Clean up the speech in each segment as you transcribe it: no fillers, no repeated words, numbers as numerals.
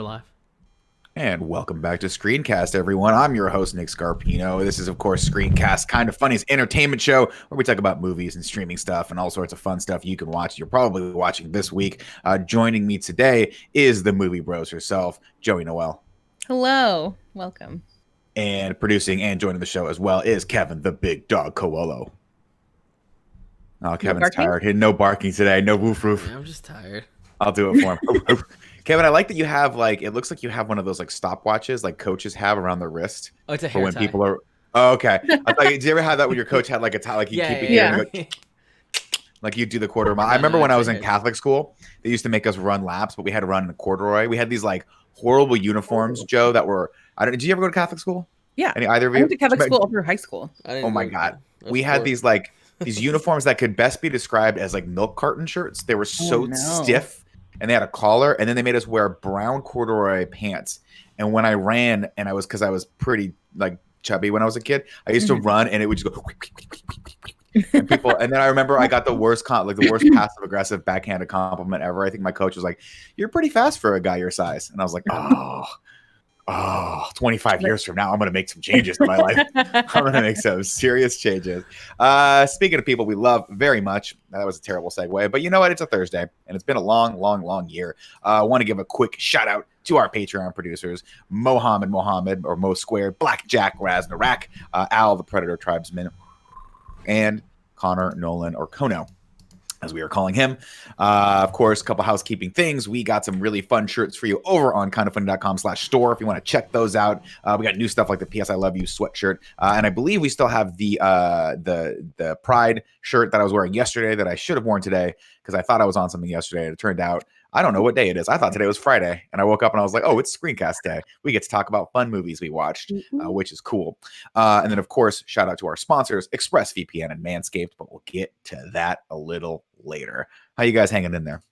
we're live. And welcome back to Screencast, everyone. I'm your host, Nick Scarpino. This is, of course, Screencast, kind of funny entertainment show where we talk about movies and streaming stuff and all sorts of fun stuff you can watch. You're probably watching this week. Joining me today is the movie bros herself, Joey Noel. Hello. Welcome. And producing and joining the show as well is Kevin, the big dog Coelho. Oh, Kevin's tired. No barking today. No woof woof. Yeah, I'm just tired. I'll do it for him. Kevin, I like that you have it looks like you have one of those stopwatches like coaches have around their wrist. Oh, it's a hair tie. People are. Oh, okay. I thought, did you ever have that when your coach had a tie, like you keep it here and go, like you do the quarter mile? I remember when I was in Catholic school, they used to make us run laps, but we had to run in a corduroy. We had these horrible uniforms, Joe, that were. Did you ever go to Catholic school? Yeah. Either of you? I went to Catholic school through high school. Oh my God. We had these uniforms that could best be described as milk carton shirts. They were so stiff. And they had a collar, and then they made us wear brown corduroy pants. And when I ran, and because I was pretty chubby when I was a kid, I used to run, and it would just go. And people, and then I remember I got the worst passive aggressive backhanded compliment ever. I think my coach was like, "You're pretty fast for a guy your size," and I was like, "Oh, 25 years from now, I'm going to make some changes in my life. I'm going to make some serious changes." Speaking of people we love very much, that was a terrible segue, but you know what? It's a Thursday, and it's been a long year. I want to give a quick shout out to our Patreon producers, Mohammed, or Mo Squared, Blackjack Raznarak, Al the Predator Tribesman, and Connor Nolan, or Kono, as we are calling him. Of course, a couple housekeeping things. We got some really fun shirts for you over on kindoffunny.com/store if you want to check those out. We got new stuff like the PS I Love You sweatshirt. And I believe we still have the Pride shirt that I was wearing yesterday that I should have worn today because I thought I was on something yesterday. And it turned out, I don't know what day it is. I thought today was Friday. And I woke up and I was like, oh, it's Screencast day. We get to talk about fun movies we watched, which is cool. And then, of course, shout out to our sponsors, ExpressVPN and Manscapped, but we'll get to that a little later. How you guys hanging in there?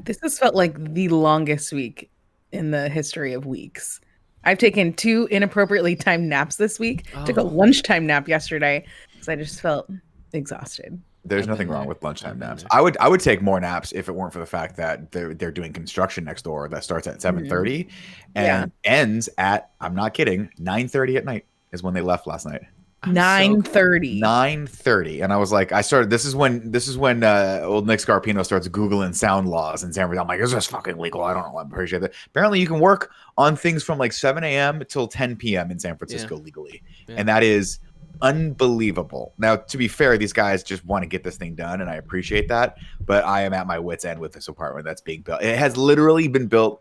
This has felt like the longest week in the history of weeks. I've taken 2 inappropriately timed naps this week. Took a lunchtime nap yesterday because I just felt exhausted. There's nothing wrong with lunchtime naps. I would take more naps if it weren't for the fact that they're doing construction next door that starts at 7:30 and ends at, I'm not kidding, 9:30 at night is when they left last night. 9:30. 9:30, and I was like, This is when old Nick Scarpino starts Googling sound laws in San Francisco. I'm like, is this fucking legal? I don't know. I appreciate that. Apparently, you can work on things from 7 a.m. till 10 p.m. in San Francisco legally, and that is unbelievable. Now, to be fair, these guys just want to get this thing done, and I appreciate that. But I am at my wit's end with this apartment that's being built. It has literally been built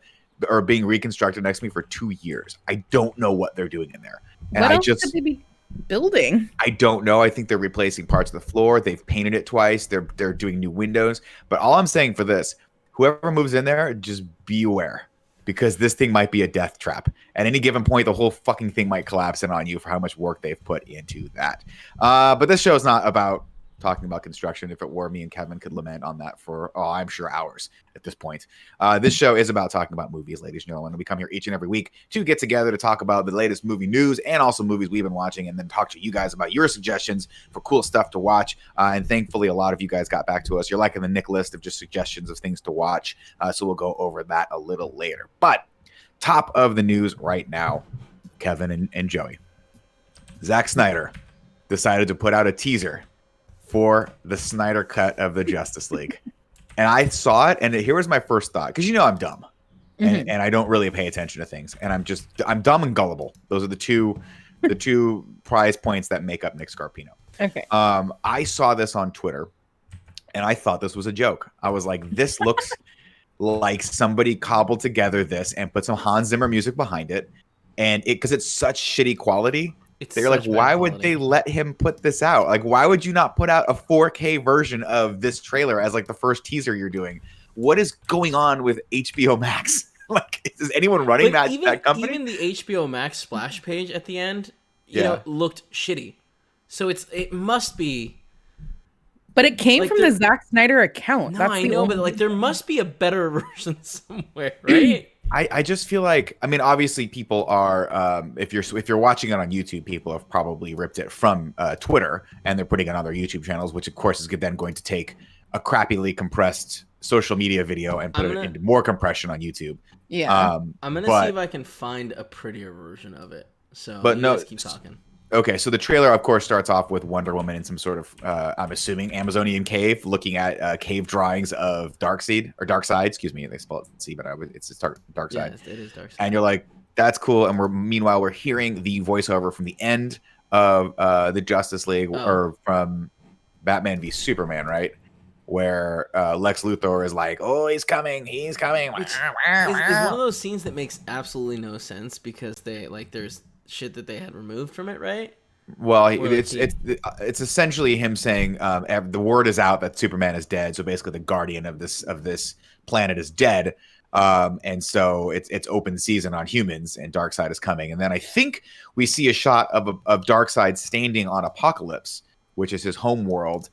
or being reconstructed next to me for 2 years. I don't know what they're doing in there, and what else could they be building? I don't know. I think they're replacing parts of the floor. They've painted it twice. They're doing new windows. But all I'm saying for this, whoever moves in there, just be aware, because this thing might be a death trap. At any given point, the whole fucking thing might collapse in on you for how much work they've put into that. But this show is not about talking about construction. If it were, me and Kevin could lament on that for, I'm sure, hours at this point. This show is about talking about movies, ladies and gentlemen. We come here each and every week to get together to talk about the latest movie news and also movies we've been watching, and then talk to you guys about your suggestions for cool stuff to watch. And thankfully, a lot of you guys got back to us. You're liking the Nick list of just suggestions of things to watch. So we'll go over that a little later. But top of the news right now, Kevin and Joey. Zach Snyder decided to put out a teaser for the Snyder cut of the Justice League. And I saw it, and here was my first thought, because I'm dumb, and I don't really pay attention to things, and I'm dumb and gullible. Those are the two prize points that make up Nick Scarpino. Okay. I saw this on Twitter, and I thought this was a joke. I was like, this looks like somebody cobbled together this and put some Hans Zimmer music behind it, and because it's such shitty quality. They're like, why would they let him put this out? Like, why would you not put out a 4K version of this trailer as the first teaser you're doing? What is going on with HBO Max? Is anyone running that company? Even the HBO Max splash page at the end, looked shitty. So it must be. But it came from the Zach Snyder account. No, I know, but there must be a better version somewhere, right? I just feel like, obviously people are, if you're watching it on YouTube, people have probably ripped it from Twitter, and they're putting it on their YouTube channels, which of course is then going to take a crappily compressed social media video and put it into more compression on YouTube. Yeah. I'm gonna see if I can find a prettier version of it. So but you no, guys keep talking. Okay, so the trailer, of course, starts off with Wonder Woman in some sort of, I'm assuming, Amazonian cave, looking at cave drawings of Darkseid, or Darkseid, excuse me. They spell it C, but it's Darkseid. Yeah, it is Darkseid. And you're like, that's cool. And meanwhile, we're hearing the voiceover from the end of the Justice League, or from Batman v Superman, right? Where Lex Luthor is like, oh, he's coming. Which is one of those scenes that makes absolutely no sense because there's shit that they had removed from it, right? Well, it's essentially him saying the word is out that Superman is dead. So basically, the guardian of this planet is dead, and so it's open season on humans, and Darkseid is coming. And then I think we see a shot of Darkseid standing on Apokolips, which is his home world,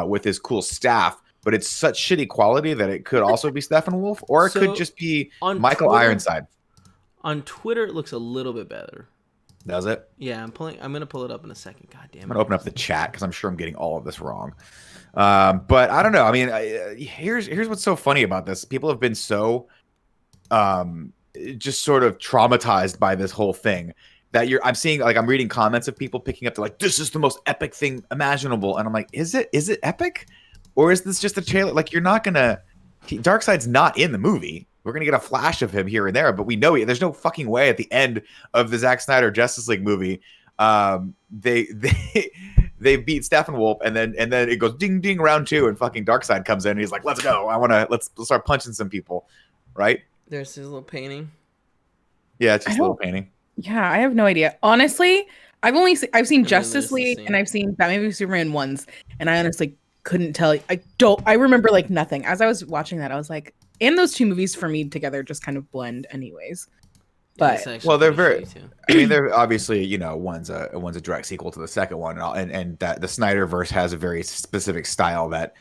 with his cool staff. But it's such shitty quality that it could also be Steppenwolf, or it could just be Michael Ironside. On Twitter, it looks a little bit better. Does it? Yeah, I'm gonna pull it up in a second. God damn it! I'm gonna open up the chat because I'm sure I'm getting all of this wrong. But I don't know. I mean, here's what's so funny about this. People have been so just sort of traumatized by this whole thing that I'm seeing, like, I'm reading comments of people picking up. They're like, "This is the most epic thing imaginable," and I'm like, "Is it epic, or is this just a trailer? Like, you're not gonna Darkseid's not in the movie." We're going to get a flash of him here and there, but we know there's no fucking way at the end of the Zack Snyder Justice League movie, they beat Steppenwolf, and then it goes ding ding round 2, and fucking Darkseid comes in and he's like, let's go. Let's start punching some people, right? There's his little painting. Yeah, it's just a little painting. Yeah, I have no idea. Honestly, I've seen Justice League and I've seen Batman v Superman once, and I honestly couldn't tell you. I remember like nothing. As I was watching that, I was like, and those two movies for me together just kind of blend anyways. But they're very, I mean, they're obviously, one's a direct sequel to the second one, and that the Snyderverse has a very specific style that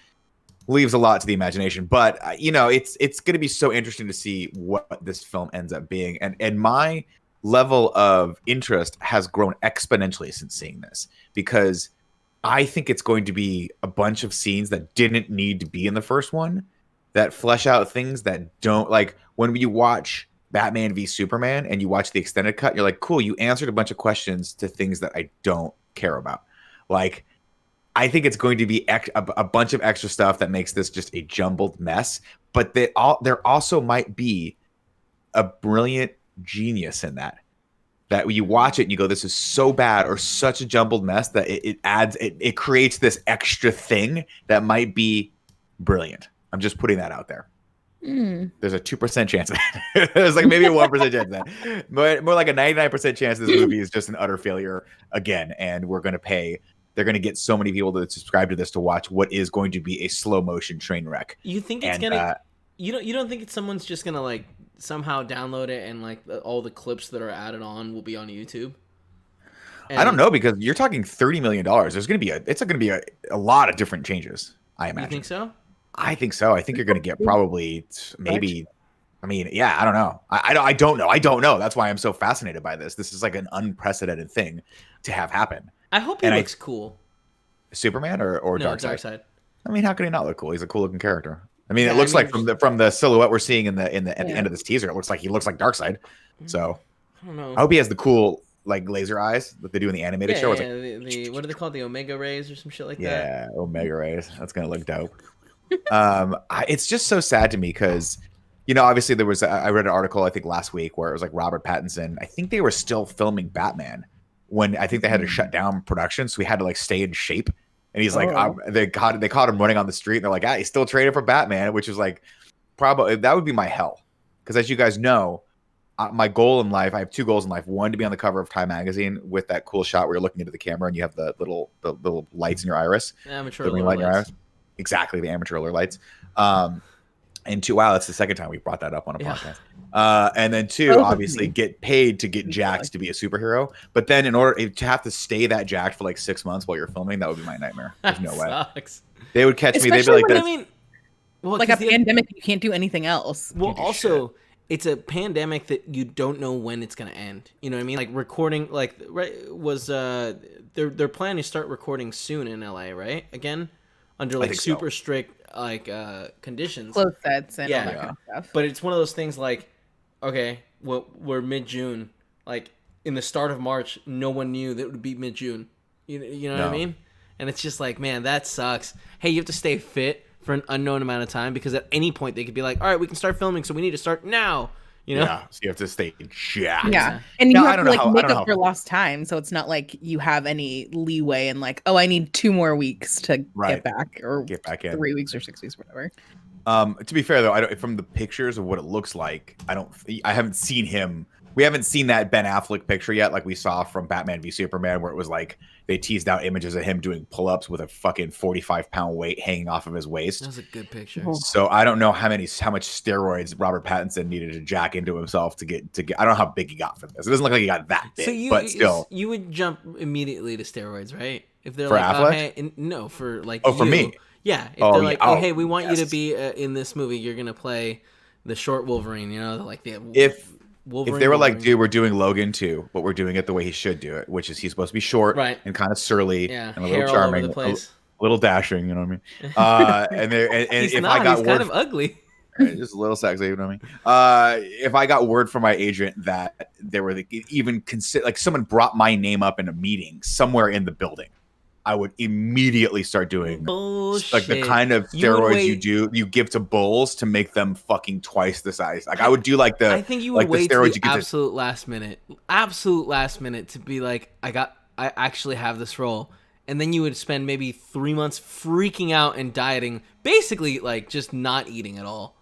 leaves a lot to the imagination. But it's going to be so interesting to see what this film ends up being, and my level of interest has grown exponentially since seeing this, because I think it's going to be a bunch of scenes that didn't need to be in the first one, that flesh out things that don't, like when you watch Batman v Superman and you watch the extended cut, you're like, cool, you answered a bunch of questions to things that I don't care about. Like, I think it's going to be a bunch of extra stuff that makes this just a jumbled mess, but there also might be a brilliant genius in that when you watch it and you go, this is so bad, or such a jumbled mess, that it creates this extra thing that might be brilliant. I'm just putting that out there. There's a 2% chance of that. There's like maybe a 1% chance of that. But more like a 99% chance this movie is just an utter failure again. And they're going to get so many people to subscribe to this to watch what is going to be a slow motion train wreck. You think it's you don't think someone's just gonna like somehow download it and like all the clips that are added on will be on YouTube? I don't know, because you're talking $30 million. There's going to be a lot of different changes, I imagine. You think so? I think so. I think you're going to get probably maybe. I mean, yeah, I don't know. I don't know. I don't know. That's why I'm so fascinated by this. This is like an unprecedented thing to have happen. I hope he looks cool. Superman or Darkseid? I mean, how can he not look cool? He's a cool looking character. I mean, it looks like from the silhouette we're seeing at the end of this teaser, it looks like he looks like Darkseid. So I don't know. I hope he has the cool like laser eyes that they do in the animated show. Yeah, like, what are they called? The Omega rays or some shit like that? Yeah, Omega rays. That's gonna look dope. It's just so sad to me because, obviously there was I read an article I think last week where it was like Robert Pattinson. I think they were still filming Batman when I think they had to shut down production, so he had to like stay in shape. And he's like, they caught him running on the street, and they're like, he's still training for Batman, which is like, probably that would be my hell. Because as you guys know, my goal in life, I have 2 goals in life. One, to be on the cover of Time magazine with that cool shot where you're looking into the camera and you have the little lights in your iris. Amateur alert lights. In your iris. Exactly, the amateur alert lights. And 2, wow, that's the second time we brought that up on a podcast. And then 2, obviously get paid to get jacked to be a superhero. But then in order to have to stay that jacked for like 6 months while you're filming, that would be my nightmare. There's no way. Sucks. They would catch me. They'd be like, like a pandemic, you can't do anything else. Well, also, it's a pandemic that you don't know when it's going to end. You know what I mean? Like recording, they're planning to start recording soon in LA, right? Again, under I like think super so. strict like conditions. Clothes sets and all Yeah. that kind of stuff. But it's one of those things like, okay, well, we're mid-June. Like, in the start of March, no one knew that it would be mid-June. You know what I No. mean? And it's just like, man, that sucks. Hey, you have to stay fit for an unknown amount of time because at any point they could be like, all right, we can start filming, so we need to start now. You know? Yeah, so you have to stay jacked. Yeah. And Now, you I have don't to know like how- I make don't know up how- for lost time. So it's not like you have any leeway and like, oh, I need 2 more weeks to Right. get back or Get back in. 3 weeks or 6 weeks, whatever. To be fair though, I don't, from the pictures of what it looks like, I haven't seen him. We haven't seen that Ben Affleck picture yet, like we saw from Batman v Superman, where it was like they teased out images of him doing pull-ups with a fucking 45-pound weight hanging off of his waist. That was a good picture. So I don't know how much steroids Robert Pattinson needed to jack into himself to get. I don't know how big he got for this. It doesn't look like he got that big, but still. You would jump immediately to steroids, right? If they're For like, Affleck? oh, hey, no, for like, Oh, for you. me. Yeah, if Oh, they're yeah. like, oh, Oh, hey, we want you to yes. be in this movie. You're gonna play the short Wolverine. You know, like the If Wolverine. they were like, Wolverine. dude, we're doing Logan too, but we're doing it the way he should do it, which is he's supposed to be short Right. and kind of surly Yeah, and a hair little all over charming, the place. a little dashing, you know what I mean? And He's if not. I got He's word, kind of ugly. just a little sexy, you know what I mean? If I got word from my agent that there were even consider like someone brought my name up in a meeting somewhere in the building, I would immediately start doing Bullshit. like the kind of You would steroids you give to bulls to make them fucking twice the size. Like I would do like the I think you would like wait the to steroids the you get to absolute last minute to be like, I actually have this role, and then you would spend maybe 3 months freaking out and dieting, basically like just not eating at all.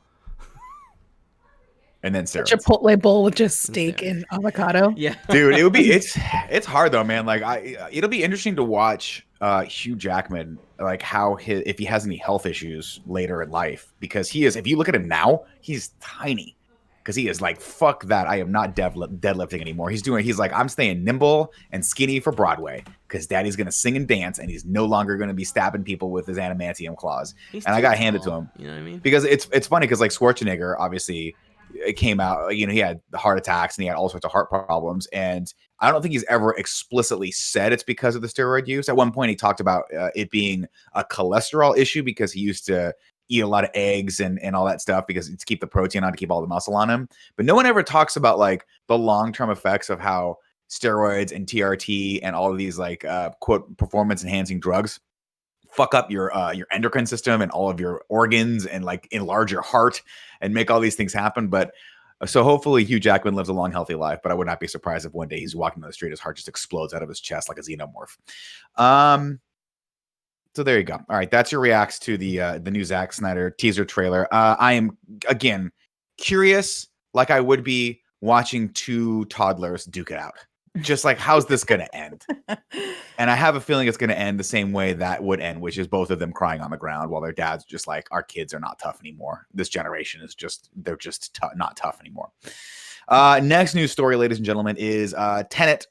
and then steroids. Chipotle bowl with just steak and avocado. Yeah, Dude, it would be it's hard though, man. Like it'll be interesting to watch Hugh Jackman, like how if he has any health issues later in life, because he is, if you look at him now, he's tiny. Because he is like, fuck that, I am not deadlifting anymore. He's like, I'm staying nimble and skinny for Broadway because daddy's gonna sing and dance and he's no longer gonna be stabbing people with his adamantium claws. He's And I too gotta hand it to tall, him. You know what I mean? Because it's funny because like Schwarzenegger, obviously, it came out, you know, he had heart attacks and he had all sorts of heart problems. And I don't think he's ever explicitly said it's because of the steroid use. At one point, he talked about it being a cholesterol issue because he used to eat a lot of eggs and all that stuff because to keep the protein on, to keep all the muscle on him. But no one ever talks about like the long-term effects of how steroids and TRT and all of these like quote performance enhancing drugs fuck up your endocrine system and all of your organs and like enlarge your heart and make all these things happen. But so hopefully Hugh Jackman lives a long, healthy life, but I would not be surprised if one day he's walking down the street, his heart just explodes out of his chest like a xenomorph. So there you go. All right. That's your reacts to the new Zach Snyder teaser trailer. I am again curious, like I would be watching 2 toddlers duke it out. Just like, how's this going to end? And I have a feeling it's going to end the same way that would end, which is both of them crying on the ground while their dad's just like, our kids are not tough anymore. This generation is just, they're just not tough anymore. Next news story, ladies and gentlemen, is Tenet,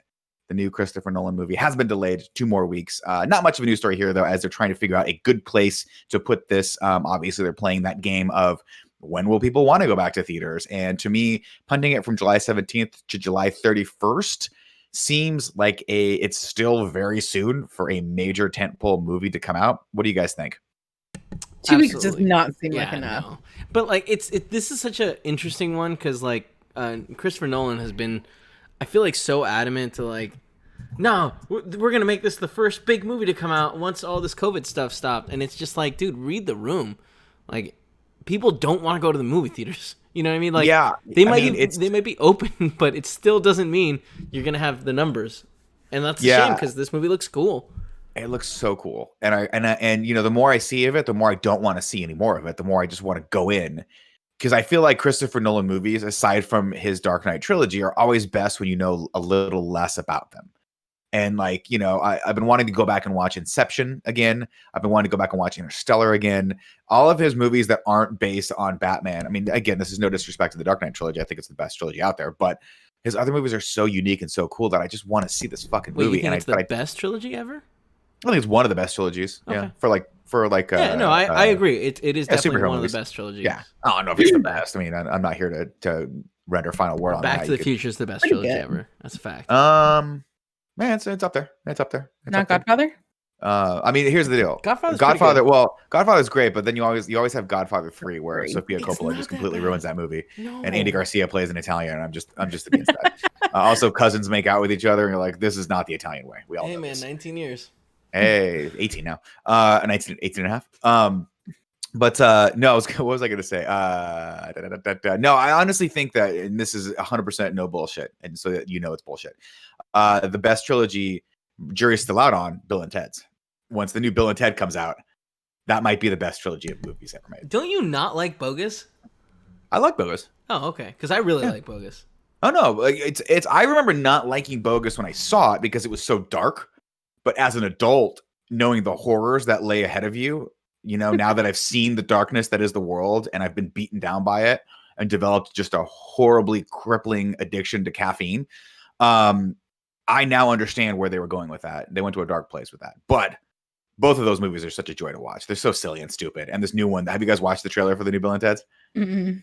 the new Christopher Nolan movie, has been delayed 2 more weeks. Not much of a news story here, though, as they're trying to figure out a good place to put this. Obviously, they're playing that game of when will people want to go back to theaters? And to me, punting it from July 17th to July 31st seems like it's still very soon for a major tentpole movie to come out. What do you guys think? 2 weeks does Absolutely. not seem like enough. No. But like this is such an interesting one because like Christopher Nolan has been, I feel like, so adamant to like, no, we're gonna make this the first big movie to come out once all this COVID stuff stopped, and it's just like, dude, read the room. Like, people don't want to go to the movie theaters. You know what I mean? Like, yeah, they might be open, but it still doesn't mean you're gonna have the numbers, and that's a shame because this movie looks cool. It looks so cool, and you know, the more I see of it, the more I don't want to see any more of it. The more I just want to go in, because I feel like Christopher Nolan movies, aside from his Dark Knight trilogy, are always best when you know a little less about them. And like, you know, I've been wanting to go back and watch Inception again. I've been wanting to go back and watch Interstellar again. All of his movies that aren't based on Batman. I mean, again, this is no disrespect to the Dark Knight trilogy. I think it's the best trilogy out there. But his other movies are so unique and so cool that I just want to see this fucking movie. Wait, you think it's the best trilogy ever? I think it's one of the best trilogies. Okay. Yeah, I agree. It is definitely one movies. of the best trilogies. Yeah, I don't know if it's the best. I mean, I'm not here to render final word on that. Back to the Future is the best trilogy ever. That's a fact. Man, it's up there. It's up there. Not Godfather? I mean, here's the deal. Godfather. Well, Godfather's great, but then you always have Godfather 3, where Great. Sofia Coppola just completely ruins that movie, No. and Andy Garcia plays an Italian, and I'm just against that. Also, cousins make out with each other, and you're like, this is not the Italian way. We all know this. 19 years. Hey, 18 now. 18 and a half. But no, what was I going to say? No, I honestly think that, and this is 100% no bullshit, and so that you know it's bullshit. The best trilogy, jury's still out on Bill and Ted's. Once the new Bill and Ted comes out, that might be the best trilogy of movies ever made. Don't you not like Bogus? I like Bogus. Oh, okay. Because I really like Bogus. Oh no, like it's. I remember not liking Bogus when I saw it because it was so dark. But as an adult, knowing the horrors that lay ahead of you, now that I've seen the darkness that is the world, and I've been beaten down by it, and developed just a horribly crippling addiction to caffeine, I now understand where they were going with that. They went to a dark place with that, but. Both of those movies are such a joy to watch. They're so silly and stupid. And this new one, have you guys watched the trailer for the new Bill and Ted's? Mm-mm.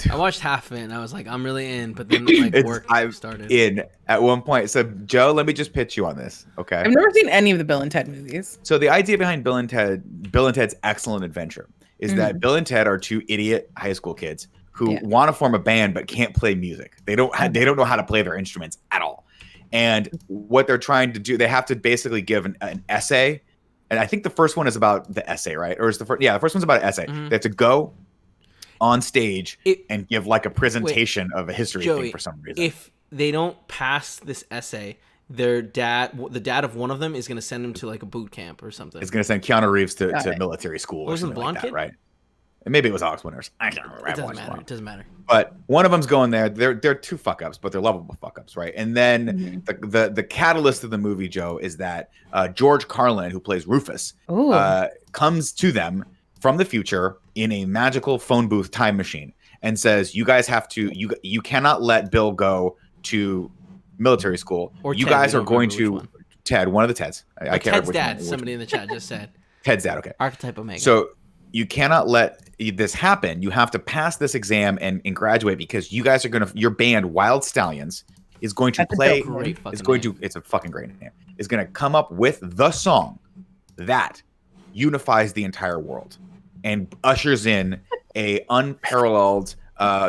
I watched half of it and I was like, I'm really in. But then work started. In at one point. So Joe, let me just pitch you on this. Okay. I've never seen any of the Bill and Ted movies. So the idea behind Bill and Ted's Excellent Adventure is that Bill and Ted are two idiot high school kids who want to form a band but can't play music. They don't know how to play their instruments at all. And what they're trying to do, they have to basically give an essay. And I think the first one is about the essay, right? Or is the first? Yeah, the first one's about an essay. They have to go on stage and give like a presentation of a history thing for some reason. If they don't pass this essay, the dad of one of them is going to send them to like a boot camp or something. It's going to send Keanu Reeves to military school or something like that, right? And maybe it was Alex Winters. I can't remember. It doesn't matter. But one of them's going there. They're two fuck ups, but they're lovable fuck ups, right? And then the catalyst of the movie, Joe, is that George Carlin, who plays Rufus, comes to them from the future in a magical phone booth time machine and says, "You guys have to. You cannot let Bill go to military school. Or you guys are going to Ted, one of the Teds. I can't remember which dad. One, somebody in the chat just said Ted's dad. Okay, archetype Omega. So you cannot let this happen. You have to pass this exam and graduate because you guys are your band Wild Stallions is going to play. It's a fucking great name. Is going to come up with the song that unifies the entire world and ushers in a unparalleled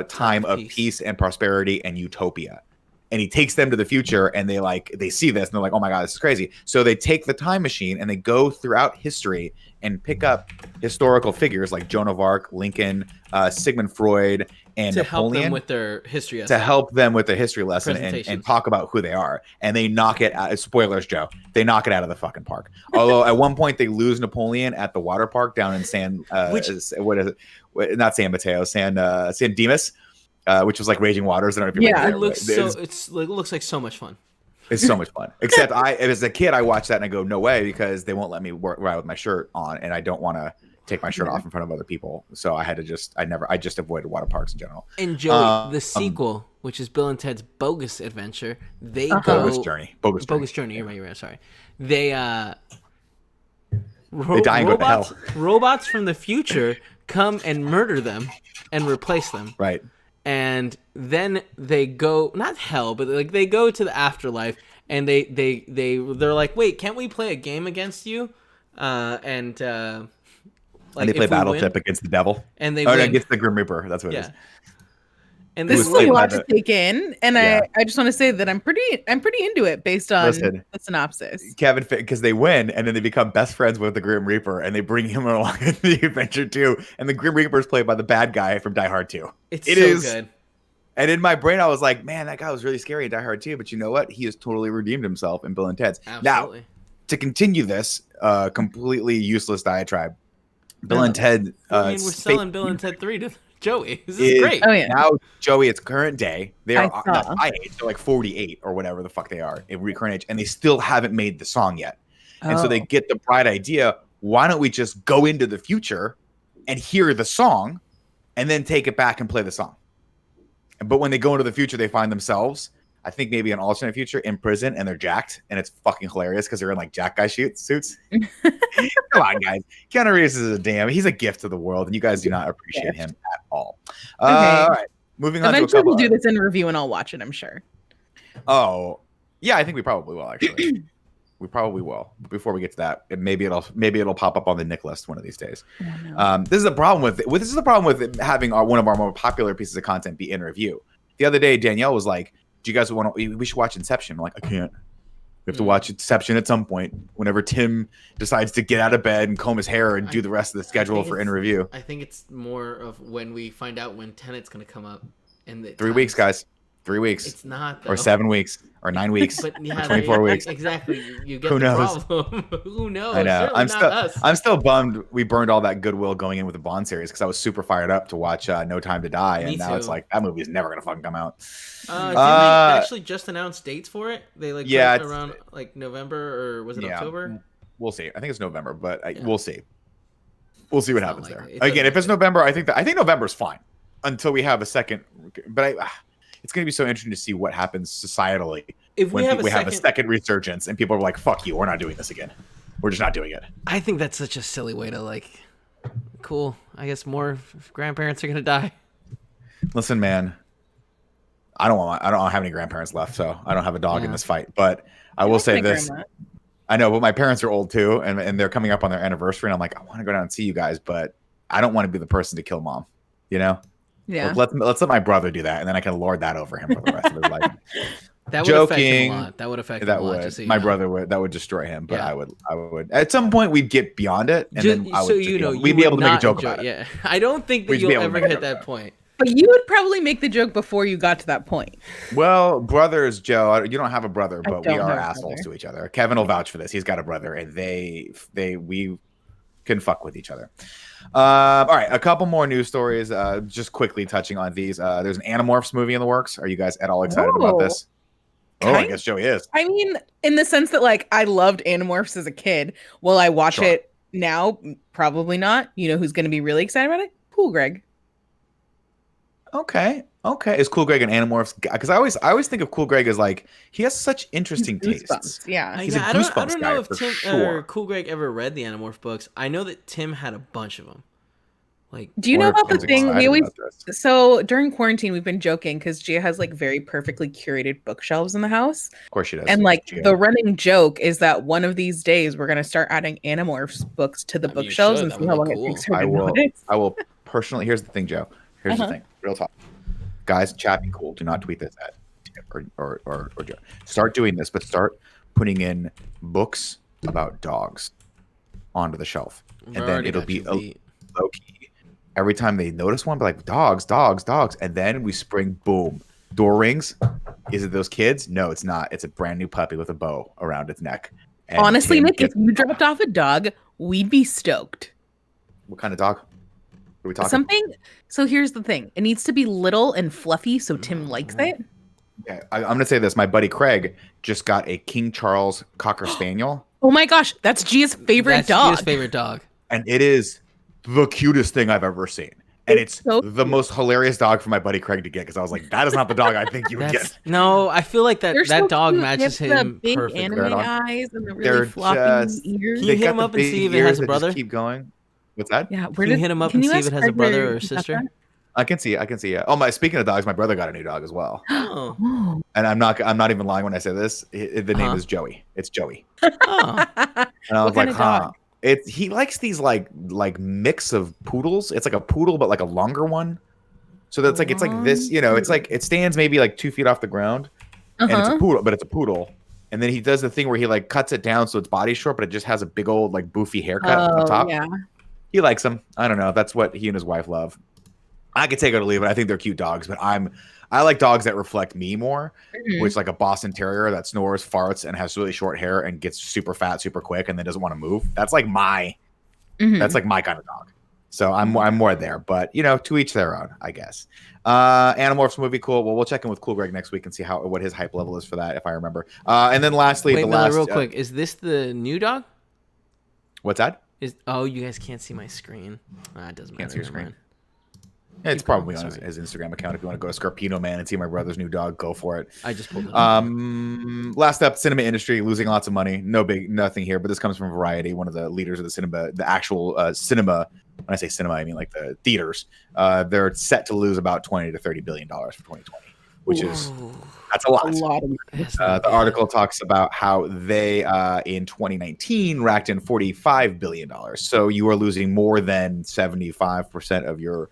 time of peace and prosperity and utopia. And he takes them to the future, and they see this, and they're like, "Oh my god, this is crazy!" So they take the time machine and they go throughout history and pick up historical figures like Joan of Arc, Lincoln, Sigmund Freud, and to Napoleon, help them with their history lesson. To help them with the history lesson and talk about who they are. And they knock it out. Spoilers, Joe. They knock it out of the fucking park. Although at one point they lose Napoleon at the water park down in what is it? Not San Mateo, San Dimas. Which was like Raging Waters. I don't know if you remember. It looks like so much fun. It's so much fun. Except as a kid, I watched that and I go, no way, because they won't let me ride with my shirt on, and I don't want to take my shirt off in front of other people. So I had to I just avoided water parks in general. And Joey, the sequel, which is Bill and Ted's Bogus Adventure, they go Bogus Journey. You're right. Sorry. They die and go to hell. Robots from the future come and murder them and replace them. Right. And then they go, not hell, but like they go to the afterlife, and they're like, wait, can't we play a game against you? And they play Battleship against the devil, and they win. Against the Grim Reaper. That's what it is. And this is a lot to take in, and I just want to say that I'm pretty into it based on the synopsis. Kevin, because they win, and then they become best friends with the Grim Reaper, and they bring him along in the adventure too. And the Grim Reaper is played by the bad guy from Die Hard 2. It is good. And in my brain, I was like, man, that guy was really scary in Die Hard 2. But you know what? He has totally redeemed himself in Bill and Ted's. Absolutely. Now, to continue this completely useless diatribe, Bill and Ted. We're selling Bill and Ted 3 to Joey. This is great. Oh, yeah. Now, Joey, it's current day. They are not my age. They're like 48 or whatever the fuck they are in current age. And they still haven't made the song yet. And so they get the bright idea. Why don't we just go into the future and hear the song and then take it back and play the song? But when they go into the future, they find themselves, I think maybe an alternate future, in prison, and they're jacked. And it's fucking hilarious because they're in like jack guy suits. Come on, guys. Keanu Reeves is he's a gift to the world, and you guys do not appreciate him at all. Okay. All right. Moving on. Eventually we'll do this in review and I'll watch it, I'm sure. Oh, yeah, I think we probably will, actually. We probably will. Before we get to that, maybe it'll pop up on the Nick list one of these days. This is the problem with having one of our more popular pieces of content be in review. The other day, Danielle was like, "Do you guys want to? We should watch Inception." I'm like, "I can't. We have to watch Inception at some point. Whenever Tim decides to get out of bed and comb his hair and do the rest of the schedule for in review." I think it's more of when we find out when Tenet's going to come up. And 3 weeks, guys. 3 weeks. It's not, though. Or 7 weeks. Or 9 weeks. But yeah, 24 weeks. Exactly. You get Who the knows? problem. Who knows? I know. Certainly I'm still bummed we burned all that goodwill going in with the Bond series because I was super fired up to watch No Time to Die, and now it's like that movie is never gonna fucking come out. Didn't they actually just announce dates for it? They put it around like November, or was it October? We'll see. I think it's November, but we'll see. We'll see what happens there. It Again, if it's November, I think November's fine until we have a second. But it's going to be so interesting to see what happens societally if we have a second resurgence and people are like, "Fuck you, we're not doing this again. We're just not doing it." I think that's such a silly way to cool. I guess more grandparents are going to die. Listen, man, I don't have any grandparents left, so I don't have a dog in this fight. But I will say this. Grandma. I know, but my parents are old too, and they're coming up on their anniversary, and I'm like, I want to go down and see you guys, but I don't want to be the person to kill mom, you know? Yeah. Let's let my brother do that, and then I can lord that over him for the rest of his life. That would affect him a lot. That would affect him a lot. My brother would. That would destroy him. But I would. At some point, we'd get beyond it, and then we'd be able to make a joke about it. Yeah, I don't think that you'll ever hit that point. But you would probably make the joke before you got to that point. Well, brothers, Joe, you don't have a brother, but we are assholes to each other. Kevin will vouch for this. He's got a brother, and we can fuck with each other. All right, a couple more news stories. Just quickly touching on these. There's an Animorphs movie in the works. Are you guys at all excited about this? I guess Joey is. I mean, in the sense that I loved Animorphs as a kid. Will I watch it now? Probably not. You know who's going to be really excited about it? Cool Greg. Okay. Is Cool Greg an Animorphs? Because I always think of Cool Greg as he has such interesting tastes. Yeah, he's a Goosebumps guy. I don't know if Tim or Cool Greg ever read the Animorph books. I know that Tim had a bunch of them. Do you know about the thing we always? So during quarantine, we've been joking because Gia has very perfectly curated bookshelves in the house. Of course she does. And the running joke is that one of these days we're gonna start adding Animorphs books to the bookshelves and see how long it takes her to notice. I will personally. Here's the thing, Joe. Here's the thing. Real talk. Guys, chat be cool. Do not tweet this at Tim or Joe. Start doing this, but start putting in books about dogs onto the shelf, and then it'll be low key. Every time they notice one, be like, dogs, and then we spring, boom, door rings. Is it those kids? No, it's not. It's a brand new puppy with a bow around its neck. And honestly, Nick, if you dropped off a dog, we'd be stoked. What kind of dog? What are we talking? Something. So here's the thing: it needs to be little and fluffy, so Tim likes it. Yeah, I'm gonna say this. My buddy Craig just got a King Charles Cocker Spaniel. Oh my gosh, that's Gia's favorite dog. Gia's favorite dog, and it is the cutest thing I've ever seen. And it's so the most hilarious dog for my buddy Craig to get because I was like, that is not the dog I think you would get. No, I feel like that dog matches him big perfectly. Anime eyes and the really floppy ears. Can you hit him up and see if it has a brother? Keep going. What's that? Yeah, can you hit him up and see if it has a brother or sister? I can see. Yeah. Oh, speaking of dogs, my brother got a new dog as well. Oh. And I'm not even lying when I say this. The name is Joey. It's Joey. Oh. And I was like, huh. He likes these like mix of poodles. It's like a poodle, but like a longer one. So that's it's like this, it's like it stands maybe 2 feet off the ground, and it's a poodle, but it's a poodle. And then he does the thing where he cuts it down so its body's short, but it just has a big old boofy haircut on top. Yeah. He likes them. I don't know. That's what he and his wife love. I could take it or leave it. I think they're cute dogs, but I like dogs that reflect me more, which like a Boston Terrier that snores, farts, and has really short hair and gets super fat super quick and then doesn't want to move. That's like my kind of dog. So I'm more there, but to each their own, I guess. Animorphs movie, cool. Well, we'll check in with Cool Greg next week and see what his hype level is for that, if I remember. And then lastly, real quick, is this the new dog? What's that? You guys can't see my screen. It doesn't matter. Can't see your screen. Yeah, it's probably on his Instagram account. If you want to go to Scarpino Man and see my brother's new dog, go for it. I just pulled it up. Last up, cinema industry losing lots of money. Nothing here, but this comes from Variety, one of the leaders of the actual cinema. When I say cinema, I mean like the theaters. They're set to lose about $20 to $30 billion for 2020, which is that's a lot. A lot of The article talks about how they in 2019 racked in $45 billion. So you are losing more than 75% of your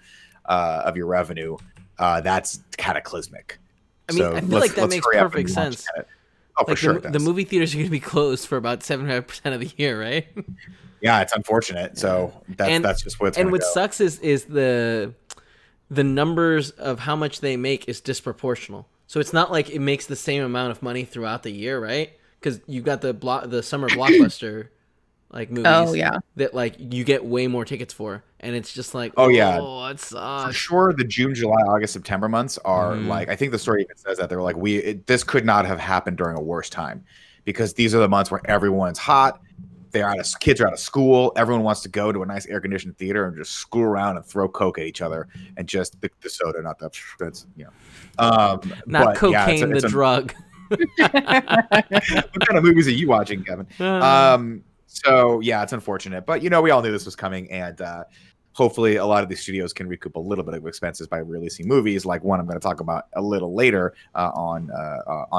revenue. That's cataclysmic. I mean, I feel like that makes perfect sense. Oh, for sure. The movie theaters are going to be closed for about 75% of the year, right? Yeah, it's unfortunate. So that's just what's. And what sucks is the numbers of how much they make is disproportional. So it's not like it makes the same amount of money throughout the year, right? Because you got the summer blockbuster like movies that like you get way more tickets for, and it's just like it sucks. For sure, the June, July, August, September months are like, I think the story even says that they were like, this could not have happened during a worse time, because these are the months where everyone's hot. Kids are out of school. Everyone wants to go to a nice air conditioned theater and just screw around and throw coke at each other and just the soda, not that. That's not cocaine, the drug. What kind of movies are you watching, Kevin? So yeah, it's unfortunate, but we all knew this was coming, and hopefully a lot of these studios can recoup a little bit of expenses by releasing movies like one I'm going to talk about a little later on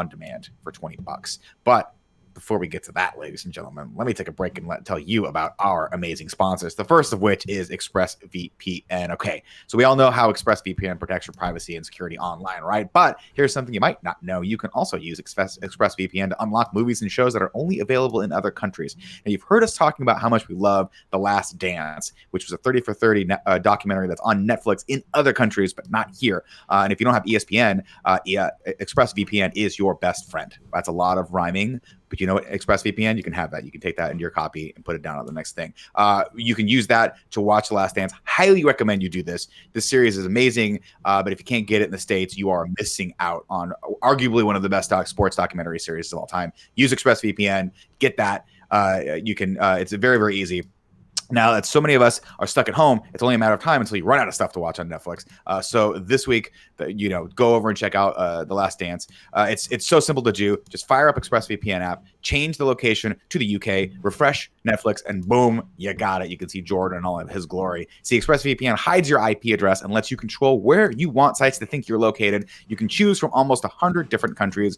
demand for $20. But before we get to that, ladies and gentlemen, let me take a break and tell you about our amazing sponsors. The first of which is ExpressVPN. Okay, so we all know how ExpressVPN protects your privacy and security online, right? But here's something you might not know. You can also use ExpressVPN to unlock movies and shows that are only available in other countries. Now, you've heard us talking about how much we love The Last Dance, which was a 30 for 30 documentary that's on Netflix in other countries, but not here. And if you don't have ESPN, ExpressVPN is your best friend. That's a lot of rhyming. But you know what? ExpressVPN, you can have that. You can take that into your copy and put it down on the next thing. You can use that to watch The Last Dance. Highly recommend you do this. This series is amazing. But if you can't get it in the States, you are missing out on arguably one of the best sports documentary series of all time. Use ExpressVPN. Get that. You can. It's very, very easy. Now that so many of us are stuck at home, it's only a matter of time until you run out of stuff to watch on Netflix. So this week, go over and check out The Last Dance. It's so simple to do. Just fire up ExpressVPN app, change the location to the UK, refresh Netflix, and boom, you got it. You can see Jordan in all of his glory. See, ExpressVPN hides your IP address and lets you control where you want sites to think you're located. You can choose from almost 100 different countries.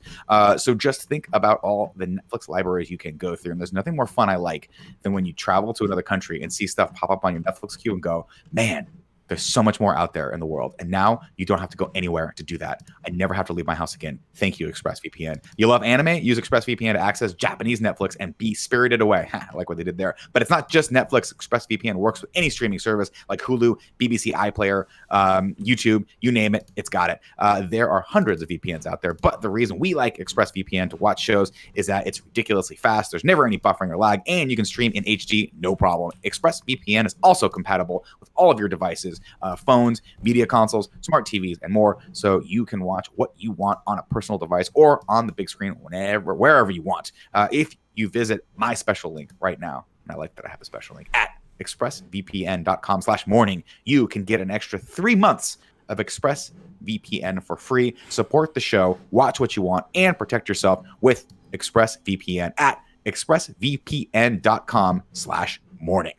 So just think about all the Netflix libraries you can go through. And there's nothing more fun I like than when you travel to another country and see stuff pop up on your Netflix queue and go, man, there's so much more out there in the world. And now you don't have to go anywhere to do that. I never have to leave my house again. Thank you, ExpressVPN. You love anime? Use ExpressVPN to access Japanese Netflix and be spirited away. I like what they did there. But it's not just Netflix. ExpressVPN works with any streaming service like Hulu, BBC iPlayer, YouTube, you name it, it's got it. There are hundreds of VPNs out there. But the reason we like ExpressVPN to watch shows is that it's ridiculously fast. There's never any buffering or lag, and you can stream in HD, no problem. ExpressVPN is also compatible with all of your devices. Phones, media consoles, smart TVs, and more, so you can watch what you want on a personal device or on the big screen wherever you want. If you visit my special link right now, and I like that I have a special link, at expressvpn.com/morning, you can get an extra 3 months of ExpressVPN for free. Support the show, watch what you want, and protect yourself with ExpressVPN at expressvpn.com/morning.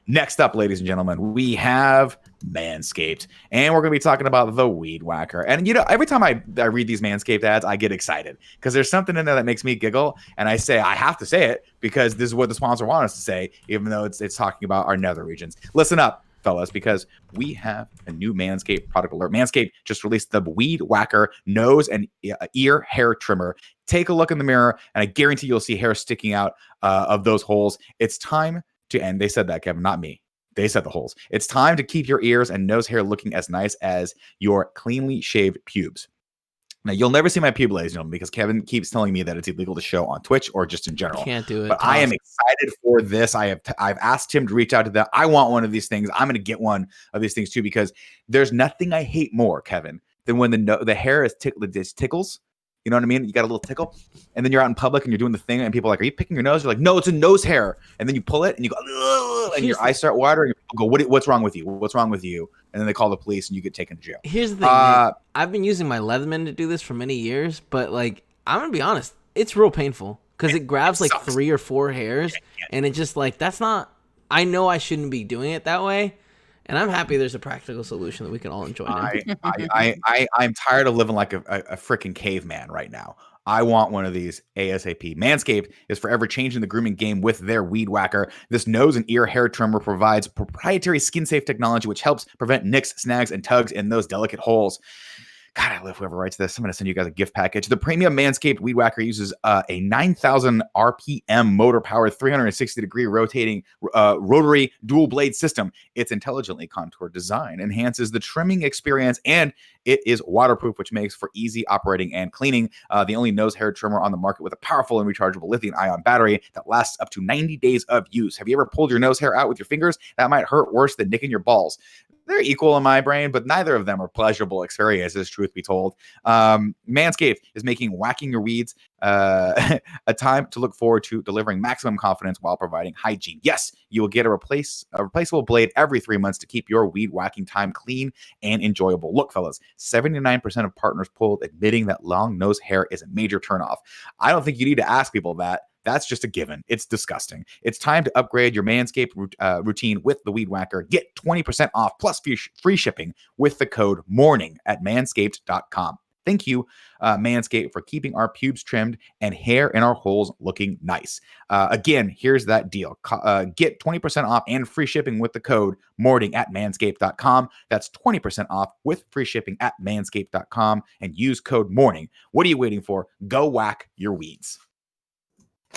Next up, ladies and gentlemen, we have Manscaped, and we're going to be talking about the Weed Whacker. And every time I read these Manscaped ads, I get excited because there's something in there that makes me giggle, and I have to say it because this is what the sponsor wants us to say, even though it's talking about our nether regions. Listen up, fellas, because we have a new Manscaped product alert. Manscaped just released the Weed Whacker nose and ear hair trimmer. Take a look in the mirror, and I guarantee you'll see hair sticking out of those holes. It's time to end. They said that, Kevin, not me. They said the holes. It's time to keep your ears and nose hair looking as nice as your cleanly shaved pubes. Now, you'll never see my pube, ladies and gentlemen, because Kevin keeps telling me that it's illegal to show on Twitch or just in general. Can't do it. But I am excited for this. I've asked him to reach out to them. I want one of these things. I'm going to get one of these things too, because there's nothing I hate more, Kevin, than when the hair is tickles. You know what I mean? You got a little tickle, and then you're out in public and you're doing the thing, and people are like, "Are you picking your nose?" You're like, "No, it's a nose hair." And then you pull it, and you go, ugh, and your eyes start watering. And people go, "What's wrong with you? What's wrong with you?" And then they call the police, and you get taken to jail. Here's the thing: man. I've been using my Leatherman to do this for many years, but like, I'm gonna be honest, it's real painful because it grabs like 3 or 4 hairs, and it just like that's not. I know I shouldn't be doing it that way. And I'm happy there's a practical solution that we can all enjoy now. I'm tired of living like a freaking caveman right now. I want one of these ASAP. Manscaped is forever changing the grooming game with their Weed Whacker. This nose and ear hair trimmer provides proprietary skin-safe technology, which helps prevent nicks, snags, and tugs in those delicate holes. God, I love whoever writes this. I'm going to send you guys a gift package. The premium Manscaped Weed Whacker uses a 9,000 RPM motor-powered 360-degree rotating rotary dual-blade system. Its intelligently contoured design enhances the trimming experience, and it is waterproof, which makes for easy operating and cleaning. The only nose hair trimmer on the market with a powerful and rechargeable lithium-ion battery that lasts up to 90 days of use. Have you ever pulled your nose hair out with your fingers? That might hurt worse than nicking your balls. They're equal in my brain, but neither of them are pleasurable experiences, truth be told. Manscaped is making whacking your weeds a time to look forward to, delivering maximum confidence while providing hygiene. Yes, you will get a replaceable blade every 3 months to keep your weed whacking time clean and enjoyable. Look, fellas, 79% of partners polled admitting that long nose hair is a major turnoff. I don't think you need to ask people that. That's just a given. It's disgusting. It's time to upgrade your Manscaped routine with the Weed Whacker. Get 20% off plus free shipping with the code MORNING at manscaped.com. Thank you, Manscaped, for keeping our pubes trimmed and hair in our holes looking nice. Again, here's that deal. Get 20% off and free shipping with the code MORNING at manscaped.com. That's 20% off with free shipping at manscaped.com and use code MORNING. What are you waiting for? Go whack your weeds.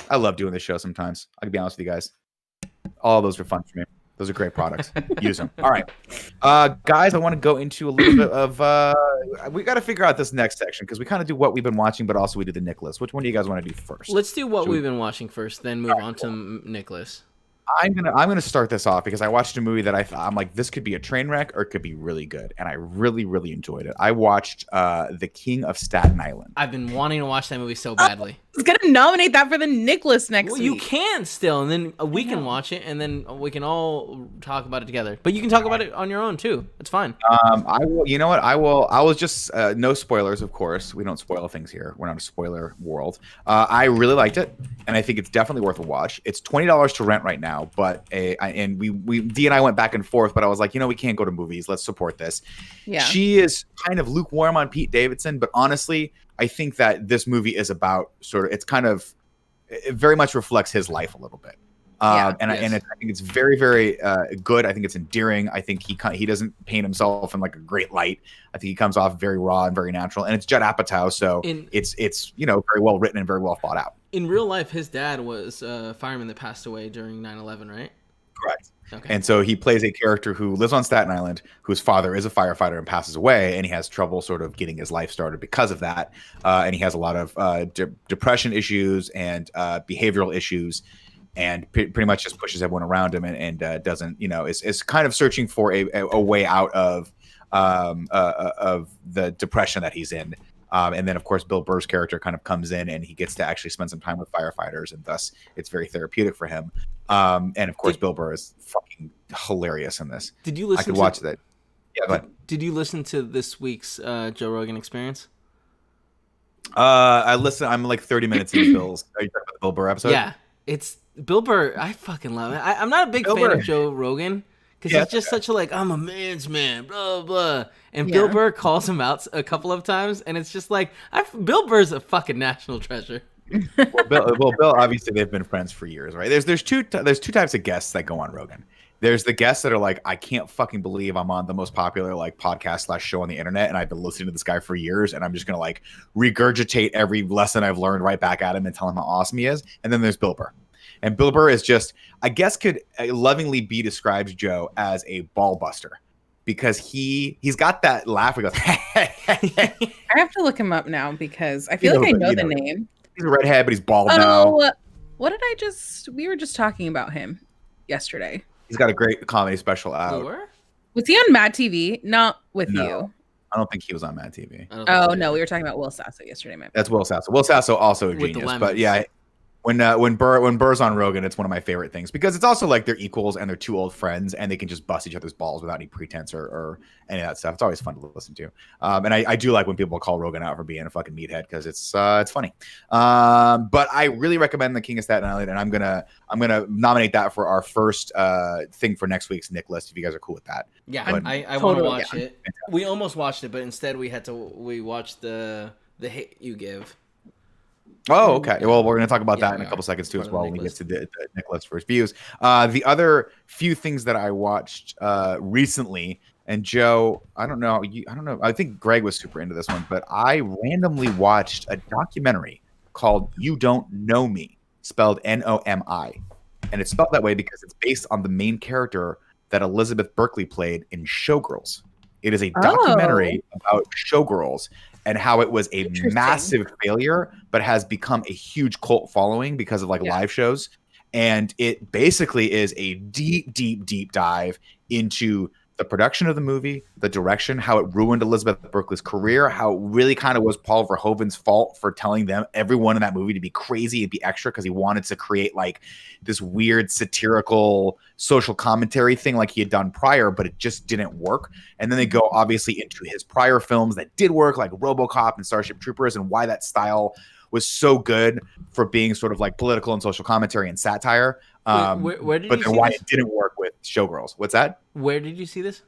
I love doing this show sometimes. I can be honest with you guys. All those are fun for me. Those are great products. Use them. All right. Guys, I want to go into a little bit of we got to figure out this next section because we kind of do what we've been watching, but also we do the Nicholas. Which one do you guys want to do first? Let's do what we've been watching first, then move on to Nicholas. I'm gonna start this off because I watched a movie that I'm like, this could be a train wreck or it could be really good, and I really, really enjoyed it. I watched The King of Staten Island. I've been wanting to watch that movie so badly. I was gonna nominate that for the Nicholas next week. You can still, and then we can watch it, and then we can all talk about it together. But you can talk about it on your own too. It's fine. I will. You know what? I will just no spoilers, of course. We don't spoil things here. We're not a spoiler world. I really liked it, and I think it's definitely worth a watch. It's $20 to rent right now, but Dee and I went back and forth, but I was like, we can't go to movies. Let's support this. Yeah. She is kind of lukewarm on Pete Davidson, but honestly, I think that this movie is about it very much reflects his life a little bit. I think it's very, very good. I think it's endearing. I think he doesn't paint himself in like a great light. I think he comes off very raw and very natural. And it's Judd Apatow, so it's very well written and very well thought out. In real life, his dad was a fireman that passed away during 9/11, right? Correct. Okay. And so he plays a character who lives on Staten Island, whose father is a firefighter and passes away, and he has trouble sort of getting his life started because of that. And he has a lot of depression issues and behavioral issues, and pretty much just pushes everyone around him and doesn't, is kind of searching for a way out of the depression that he's in. And then, of course, Bill Burr's character kind of comes in and he gets to actually spend some time with firefighters, and thus it's very therapeutic for him. And, of course, Bill Burr is fucking hilarious in this. Did you listen? I could watch that. Yeah, go ahead. Did you listen to this week's Joe Rogan Experience? I listened. I'm like 30 minutes into Bill's. Are you talking about the Bill Burr episode? Yeah, it's Bill Burr. I fucking love it. I'm not a big fan of Joe Rogan because he's just such a I'm a man's man, blah blah. And Bill Burr calls him out a couple of times, and it's just like Bill Burr's a fucking national treasure. Bill, obviously they've been friends for years, right? There's two types of guests that go on Rogan. There's the guests that are like, I can't fucking believe I'm on the most popular podcast / show on the internet, and I've been listening to this guy for years, and I'm just gonna regurgitate every lesson I've learned right back at him and tell him how awesome he is. And then there's Bill Burr. And Bill Burr is just, I guess, could lovingly be described, Joe, as a ball buster. Because he's got that laugh where he goes, I have to look him up now because I feel like I know the name. He's a redhead, but he's bald now. What did we were just talking about him yesterday. He's got a great comedy special out. Was he on Mad TV? Not with you. I don't think he was on Mad TV. Oh, no. We were talking about Will Sasso yesterday. That's Will Sasso. Will Sasso also a genius. But yeah. when Burr's on Rogan, it's one of my favorite things because it's also like they're equals and they're two old friends and they can just bust each other's balls without any pretense or any of that stuff. It's always fun to listen to. And I do like when people call Rogan out for being a fucking meathead because it's funny. But I really recommend The King of Staten Island, and I'm gonna nominate that for our first thing for next week's Nick list if you guys are cool with that. Yeah, But I want to watch it. We almost watched it, but instead we watched the Hate You Give. Oh, okay. Well, we're going to talk about that in a couple seconds too, as well, when we get to the Nicholas first views. The other few things that I watched recently, and Joe, I don't know. I think Greg was super into this one, but I randomly watched a documentary called "You Don't Know Me," spelled Nomi, and it's spelled that way because it's based on the main character that Elizabeth Berkley played in Showgirls. It is a documentary about Showgirls and how it was a massive failure, but has become a huge cult following because of live shows. And it basically is a deep, deep, deep dive into the production of the movie, the direction, how it ruined Elizabeth Berkley's career, how it really kind of was Paul Verhoeven's fault for telling everyone in that movie to be crazy and be extra because he wanted to create this weird satirical social commentary thing like he had done prior, but it just didn't work. And then they go obviously into his prior films that did work, like RoboCop and Starship Troopers, and why that style was so good for being sort of political and social commentary and satire. Where did you see why this? It didn't work with Showgirls. What's that? Where did you see this?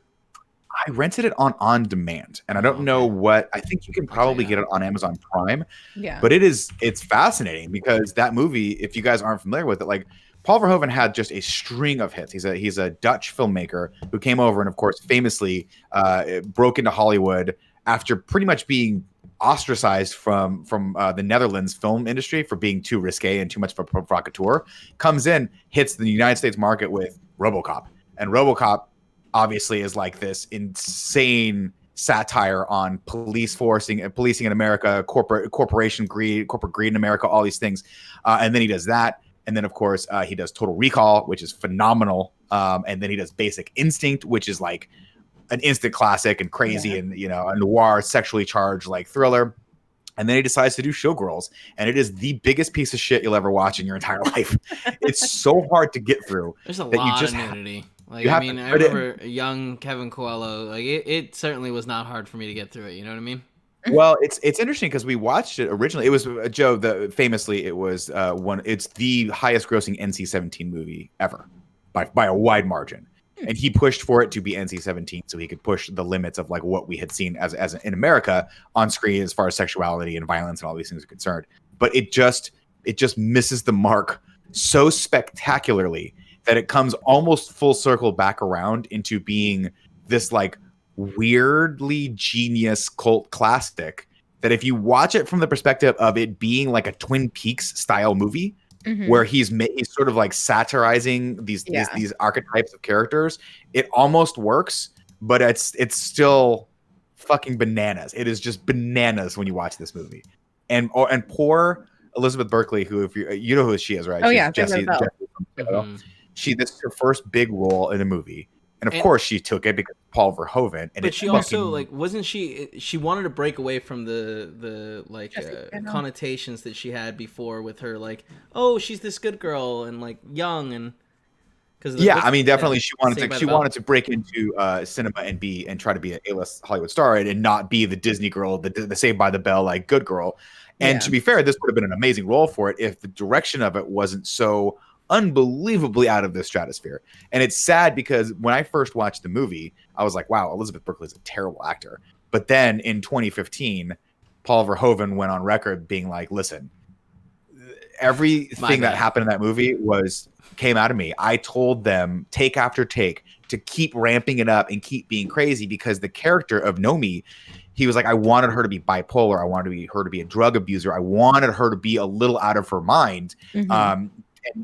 I rented it on demand, and I don't know what. I think you can probably get it on Amazon Prime. Yeah. But it's fascinating because that movie, if you guys aren't familiar with it, Paul Verhoeven had just a string of hits. He's a Dutch filmmaker who came over and, of course, famously broke into Hollywood after pretty much being ostracized from the Netherlands film industry for being too risque and too much of a provocateur. Comes in, hits the United States market with RoboCop, and RoboCop obviously is this insane satire on policing in America, corporate greed in America, all these things. And then he does that. And then, of course, he does Total Recall, which is phenomenal. And then he does Basic Instinct, which is an instant classic and crazy and, a noir, sexually charged thriller. And then he decides to do Showgirls, and it is the biggest piece of shit you'll ever watch in your entire life. It's so hard to get through. There's a lot of nudity. I remember young Kevin Coelho. It certainly was not hard for me to get through it. You know what I mean? Well, it's interesting because we watched it originally. It was Joe. Famously, it was It's the highest grossing NC-17 movie ever by a wide margin. And he pushed for it to be NC-17 so he could push the limits of what we had seen as in America on screen as far as sexuality and violence and all these things are concerned. But it just misses the mark so spectacularly that it comes almost full circle back around into being this weirdly genius cult classic that if you watch it from the perspective of it being a Twin Peaks style movie, where he's sort of satirizing these archetypes of characters, it almost works, but it's still fucking bananas. It is just bananas when you watch this movie. And poor Elizabeth Berkley, who if you know who she is, right? Oh, She's Jessie from this is her first big role in a movie. And of course she took it because Paul Verhoeven. But she also wasn't she wanted to break away from the connotations that she had before with her she's this good girl and young and definitely she wanted to break into cinema and try to be an A-list Hollywood star and not be the Disney girl, the Saved by the Bell good girl. And to be fair, this would have been an amazing role for it if the direction of it wasn't so unbelievably out of the stratosphere. And it's sad because when I first watched the movie, I was like, wow, Elizabeth Berkley is a terrible actor. But then in 2015, Paul Verhoeven went on record being listen, everything that happened in that movie came out of me. I told them take after take to keep ramping it up and keep being crazy because the character of Nomi, he was I wanted her to be bipolar. I wanted her to be a drug abuser. I wanted her to be a little out of her mind.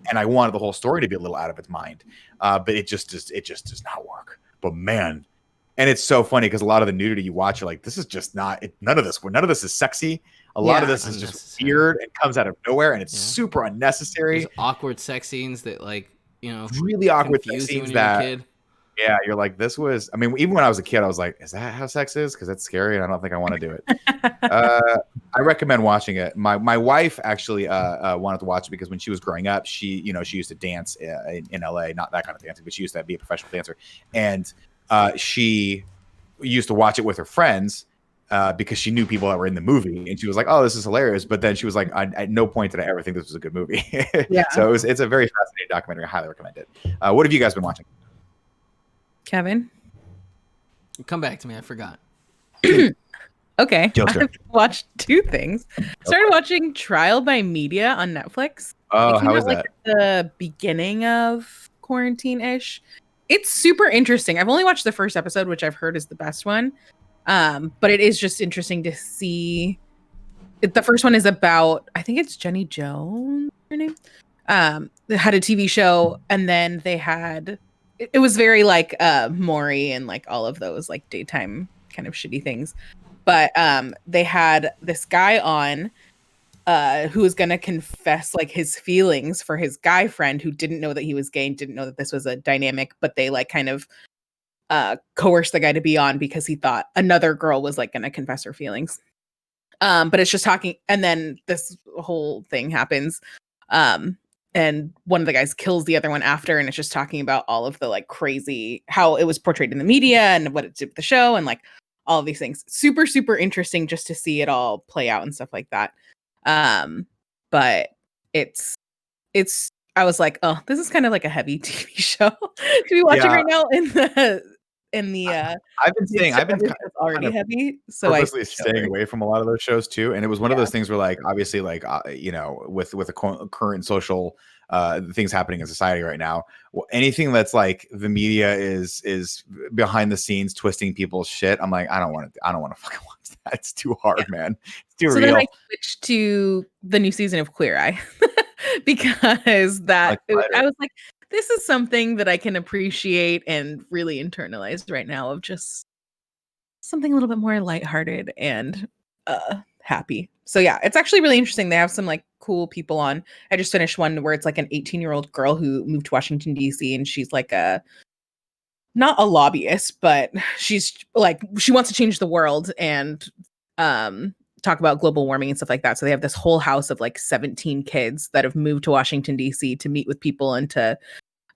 And I wanted the whole story to be a little out of its mind, but it just does not work. But man, and it's so funny because a lot of the nudity you watch, you're this is just not. None of this is sexy. A lot of this is just weird and comes out of nowhere, and it's super unnecessary. There's awkward sex scenes that really awkward sex scenes that. Yeah, you're like, this was. I mean, even when I was a kid, I was like, is that how sex is? Because that's scary, and I don't think I want to do it. I recommend watching it. My wife actually wanted to watch it because when she was growing up, she used to dance in LA, not that kind of dancing, but she used to be a professional dancer, and she used to watch it with her friends because she knew people that were in the movie, and she was like, "Oh, this is hilarious." But then she was like, "At no point did I ever think this was a good movie." Yeah. So it's a very fascinating documentary. I highly recommend it. What have you guys been watching? Kevin? Come back to me. I forgot. Okay. Joker. I've watched two things. Started watching Trial by Media on Netflix. Oh, It came how out, is like, that? at the beginning of quarantine-ish. It's super interesting. I've only watched the first episode, which I've heard is the best one. But it is just interesting to see. The first one is about, I think it's Jenny Jones, her name. They had a TV show, and then they had it was very like Maury and like all of those like daytime kind of shitty things. But they had this guy on who was going to confess like his feelings for his guy friend who didn't know that he was gay and didn't know that this was a dynamic, but they like kind of coerced the guy to be on because he thought another girl was like going to confess her feelings. But it's just talking, and then this whole thing happens. And one of the guys kills the other one after, and it's just talking about all of the like crazy how it was portrayed in the media and what it did with the show and like all of these things. Super, super interesting just to see it all play out and stuff like that. But it's I was like, oh, this is kind of like a heavy TV show to be watching right now in the I've been saying I've been it's already kind of heavy, so purposely staying away from a lot of those shows too. And it was one of those things where, like, obviously, like with the current social things happening in society right now, anything that's like the media is behind the scenes twisting people's shit. I'm like, I don't want to fucking watch that. It's too hard, man. It's too real. Then I switched to the new season of Queer Eye because I was like, this is something that I can appreciate and really internalize right now, of just something a little bit more lighthearted and happy. So yeah, it's actually really interesting. They have some like cool people on. I just finished one where it's like an 18-year-old girl who moved to Washington, D.C. and she's like not a lobbyist, but she's like, she wants to change the world and talk about global warming and stuff like that. So they have this whole house of like 17 kids that have moved to Washington, D.C. to meet with people and to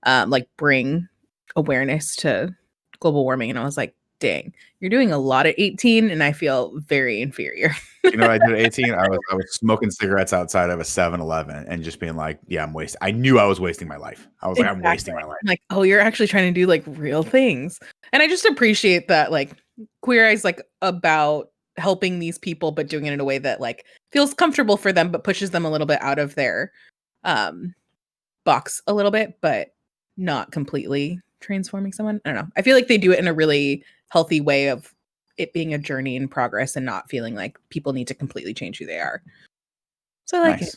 like bring awareness to global warming. And I was like, dang, you're doing a lot at 18 and I feel very inferior. You know what I did at 18? I was smoking cigarettes outside of a 7-Eleven and just being like, yeah, I'm wasting. I knew I was wasting my life. I was like, I'm wasting my life. I'm like, oh, you're actually trying to do like real things. And I just appreciate that like Queer Eye's like about helping these people, but doing it in a way that like feels comfortable for them, but pushes them a little bit out of their box a little bit, but not completely transforming someone. I don't know. I feel like they do it in a really healthy way of it being a journey in progress and not feeling like people need to completely change who they are. So I like it.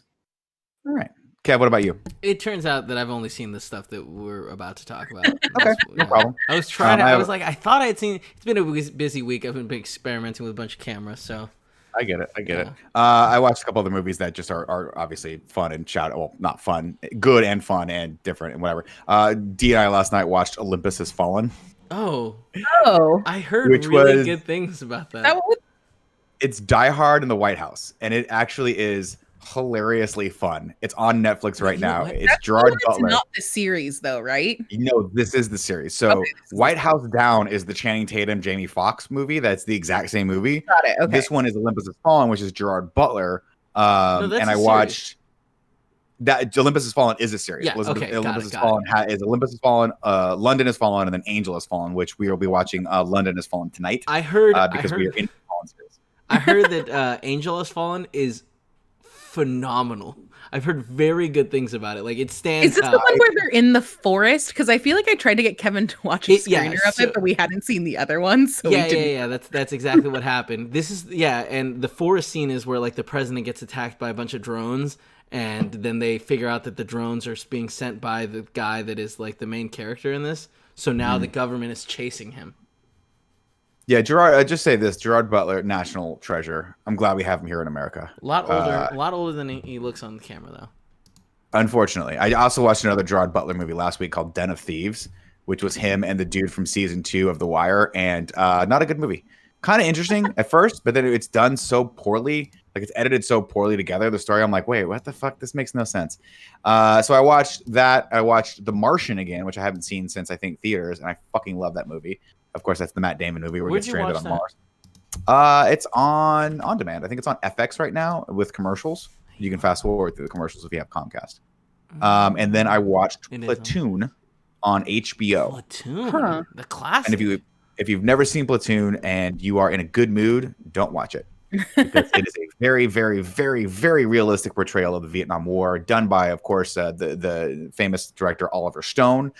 All right. Kev, what about you? It turns out that I've only seen the stuff that we're about to talk about. Okay, no problem. I was trying I was like, I thought I had seen. It's been a busy week. I've been experimenting with a bunch of cameras, so. I get it. I watched a couple of the movies that just are obviously fun and not fun, good and fun and different and whatever. D and I last night watched Olympus Has Fallen. Oh, I heard really good things about that. It's Die Hard in the White House, and it actually is hilariously fun. It's on Netflix right now. It's Gerard Butler. It's not the series though, right? No, this is the series. So White House Down is the Channing Tatum, Jamie Foxx movie. That's the exact same movie. Got it. Okay. This one is Olympus Has Fallen, which is Gerard Butler. And I watched that. Olympus Has Fallen is a series. Yeah, Olympus Has Fallen is Olympus Has Fallen, London Has Fallen, and then Angel Has Fallen, which we will be watching London Has Fallen tonight. I heard because we are in the Fallen series. I heard that Angel Has Fallen is phenomenal. I've heard very good things about it. Like, it stands out. Is this the one where they're in the forest? Because I feel like I tried to get Kevin to watch a screener of it, but we hadn't seen the other one. So yeah. That's exactly what happened. This is and the forest scene is where like the president gets attacked by a bunch of drones, and then they figure out that the drones are being sent by the guy that is like the main character in this. So now the government is chasing him. Yeah, Gerard. I just say this: Gerard Butler, national treasure. I'm glad we have him here in America. A lot older than he looks on the camera, though. Unfortunately, I also watched another Gerard Butler movie last week called Den of Thieves, which was him and the dude from season 2 of The Wire, and not a good movie. Kind of interesting at first, but then it's done so poorly, like it's edited so poorly together. The story, I'm like, wait, what the fuck? This makes no sense. So I watched that. I watched The Martian again, which I haven't seen since I think theaters, and I fucking love that movie. Of course, that's the Matt Damon movie where he gets stranded on Mars. It's on demand. I think it's on FX right now with commercials. You can fast forward through the commercials if you have Comcast. And then I watched Platoon on HBO. Platoon, the classic. And if you've never seen Platoon and you are in a good mood, don't watch it, because it is a very, very, very, very realistic portrayal of the Vietnam War, done by, of course, the famous director Oliver Stone,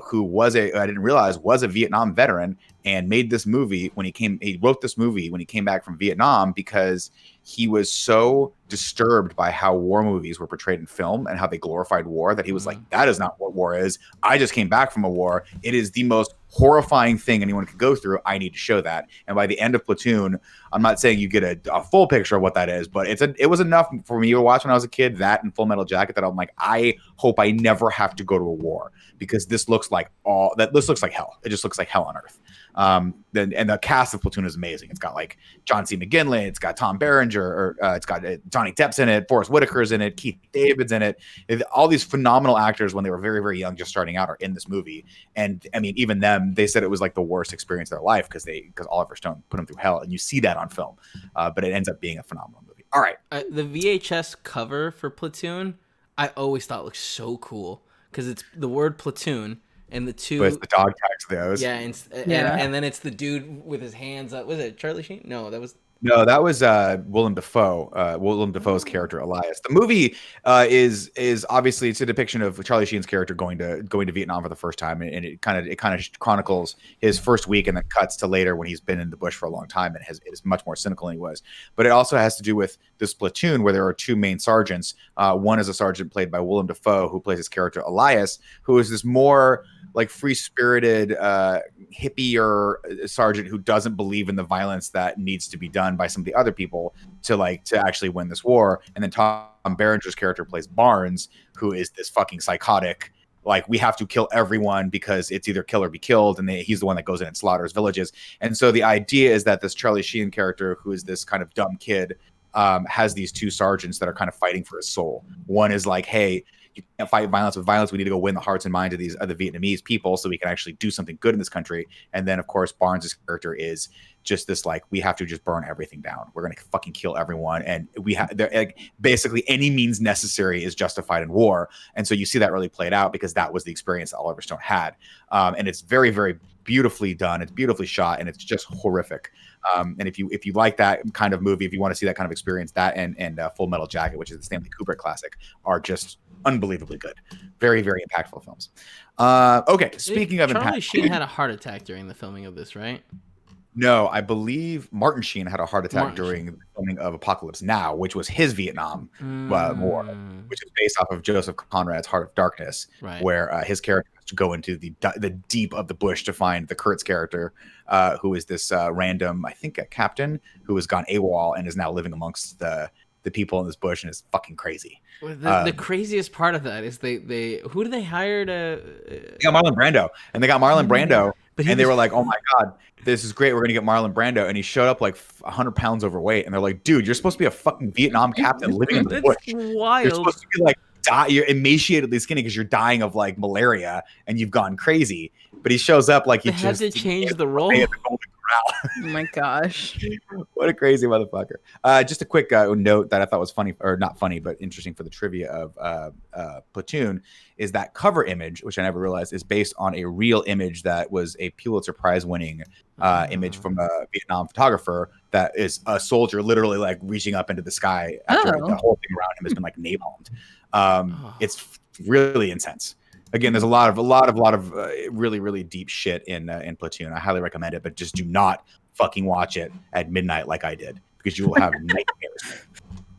who I didn't realize was a Vietnam veteran, and made this movie when he wrote this movie when he came back from Vietnam, because he was so disturbed by how war movies were portrayed in film and how they glorified war that he was like, that is not what war is. I just came back from a war. It is the most horrifying thing anyone could go through. I need to show that. And by the end of Platoon, I'm not saying you get a full picture of what that is, but it was enough for me to watch when I was a kid, that and Full Metal Jacket, that I'm like, I hope I never have to go to a war, because this looks like hell. It just looks like hell on earth. And the cast of Platoon is amazing. It's got like John C. McGinley, it's got Tom Berenger, it's got Johnny Depp's in it, Forrest Whitaker's in it, Keith David's in it. All these phenomenal actors when they were very, very young, just starting out, are in this movie. And I mean, even them, they said it was like the worst experience of their life because Oliver Stone put them through hell, and you see that on film. But it ends up being a phenomenal movie. All right, the VHS cover for Platoon, I always thought looked so cool, because it's the word platoon and the two. But it's the dog tags those. Yeah, and then it's the dude with his hands up. Was it Charlie Sheen? No, that was Willem Dafoe. Willem Dafoe's character Elias. The movie is obviously, it's a depiction of Charlie Sheen's character going to Vietnam for the first time, and it kind of chronicles his first week, and then cuts to later when he's been in the bush for a long time and is much more cynical than he was. But it also has to do with this platoon where there are two main sergeants. One is a sergeant played by Willem Dafoe, who plays his character Elias, who is this more like free-spirited hippier sergeant who doesn't believe in the violence that needs to be done by some of the other people to actually win this war. And then Tom Berenger's character plays Barnes, who is this fucking psychotic, like, we have to kill everyone because it's either kill or be killed, and he's the one that goes in and slaughters villages. And so the idea is that this Charlie Sheen character, who is this kind of dumb kid, has these two sergeants that are kind of fighting for his soul. One is like, hey, you can't fight violence with violence. We need to go win the hearts and minds of these other Vietnamese people so we can actually do something good in this country. And then, of course, Barnes' character is just this, like, we have to just burn everything down. We're going to fucking kill everyone. And we have, like, basically any means necessary is justified in war. And so you see that really played out because that was the experience that Oliver Stone had. And it's very, very beautifully done. It's beautifully shot, and it's just horrific. And if you like that kind of movie, if you want to see that kind of experience, that and Full Metal Jacket, which is the Stanley Kubrick classic, are just unbelievably good. Very, very impactful films. Okay, speaking of Charlie Sheen had a heart attack during the filming of this, right? No, I believe Martin Sheen had a heart attack during the filming of Apocalypse Now, which was his Vietnam War, which is based off of Joseph Conrad's Heart of Darkness, right, where his character has to go into the deep of the bush to find the Kurtz character, who is this random, I think, a captain who has gone AWOL and is now living amongst the people in this bush, and is fucking crazy. The craziest part of that is they who do they hire to? They got Marlon Brando, and they were like, "Oh my god, this is great. We're gonna get Marlon Brando," and he showed up like 100 pounds overweight, and they're like, "Dude, you're supposed to be a fucking Vietnam captain living in the bush. Wild. You're supposed to be like you're emaciatedly skinny because you're dying of like malaria, and you've gone crazy." But he shows up like he had to change the role. Oh my gosh. What a crazy motherfucker. Just a quick note that I thought was funny, or not funny, but interesting for the trivia of Platoon, is that cover image, which I never realized is based on a real image that was a Pulitzer Prize winning image from a Vietnam photographer, that is a soldier literally like reaching up into the sky after the whole thing around him has been like napalmed. It's really intense. Again, there's a lot of really, really deep shit in Platoon. I highly recommend it, but just do not fucking watch it at midnight like I did, because you will have nightmares.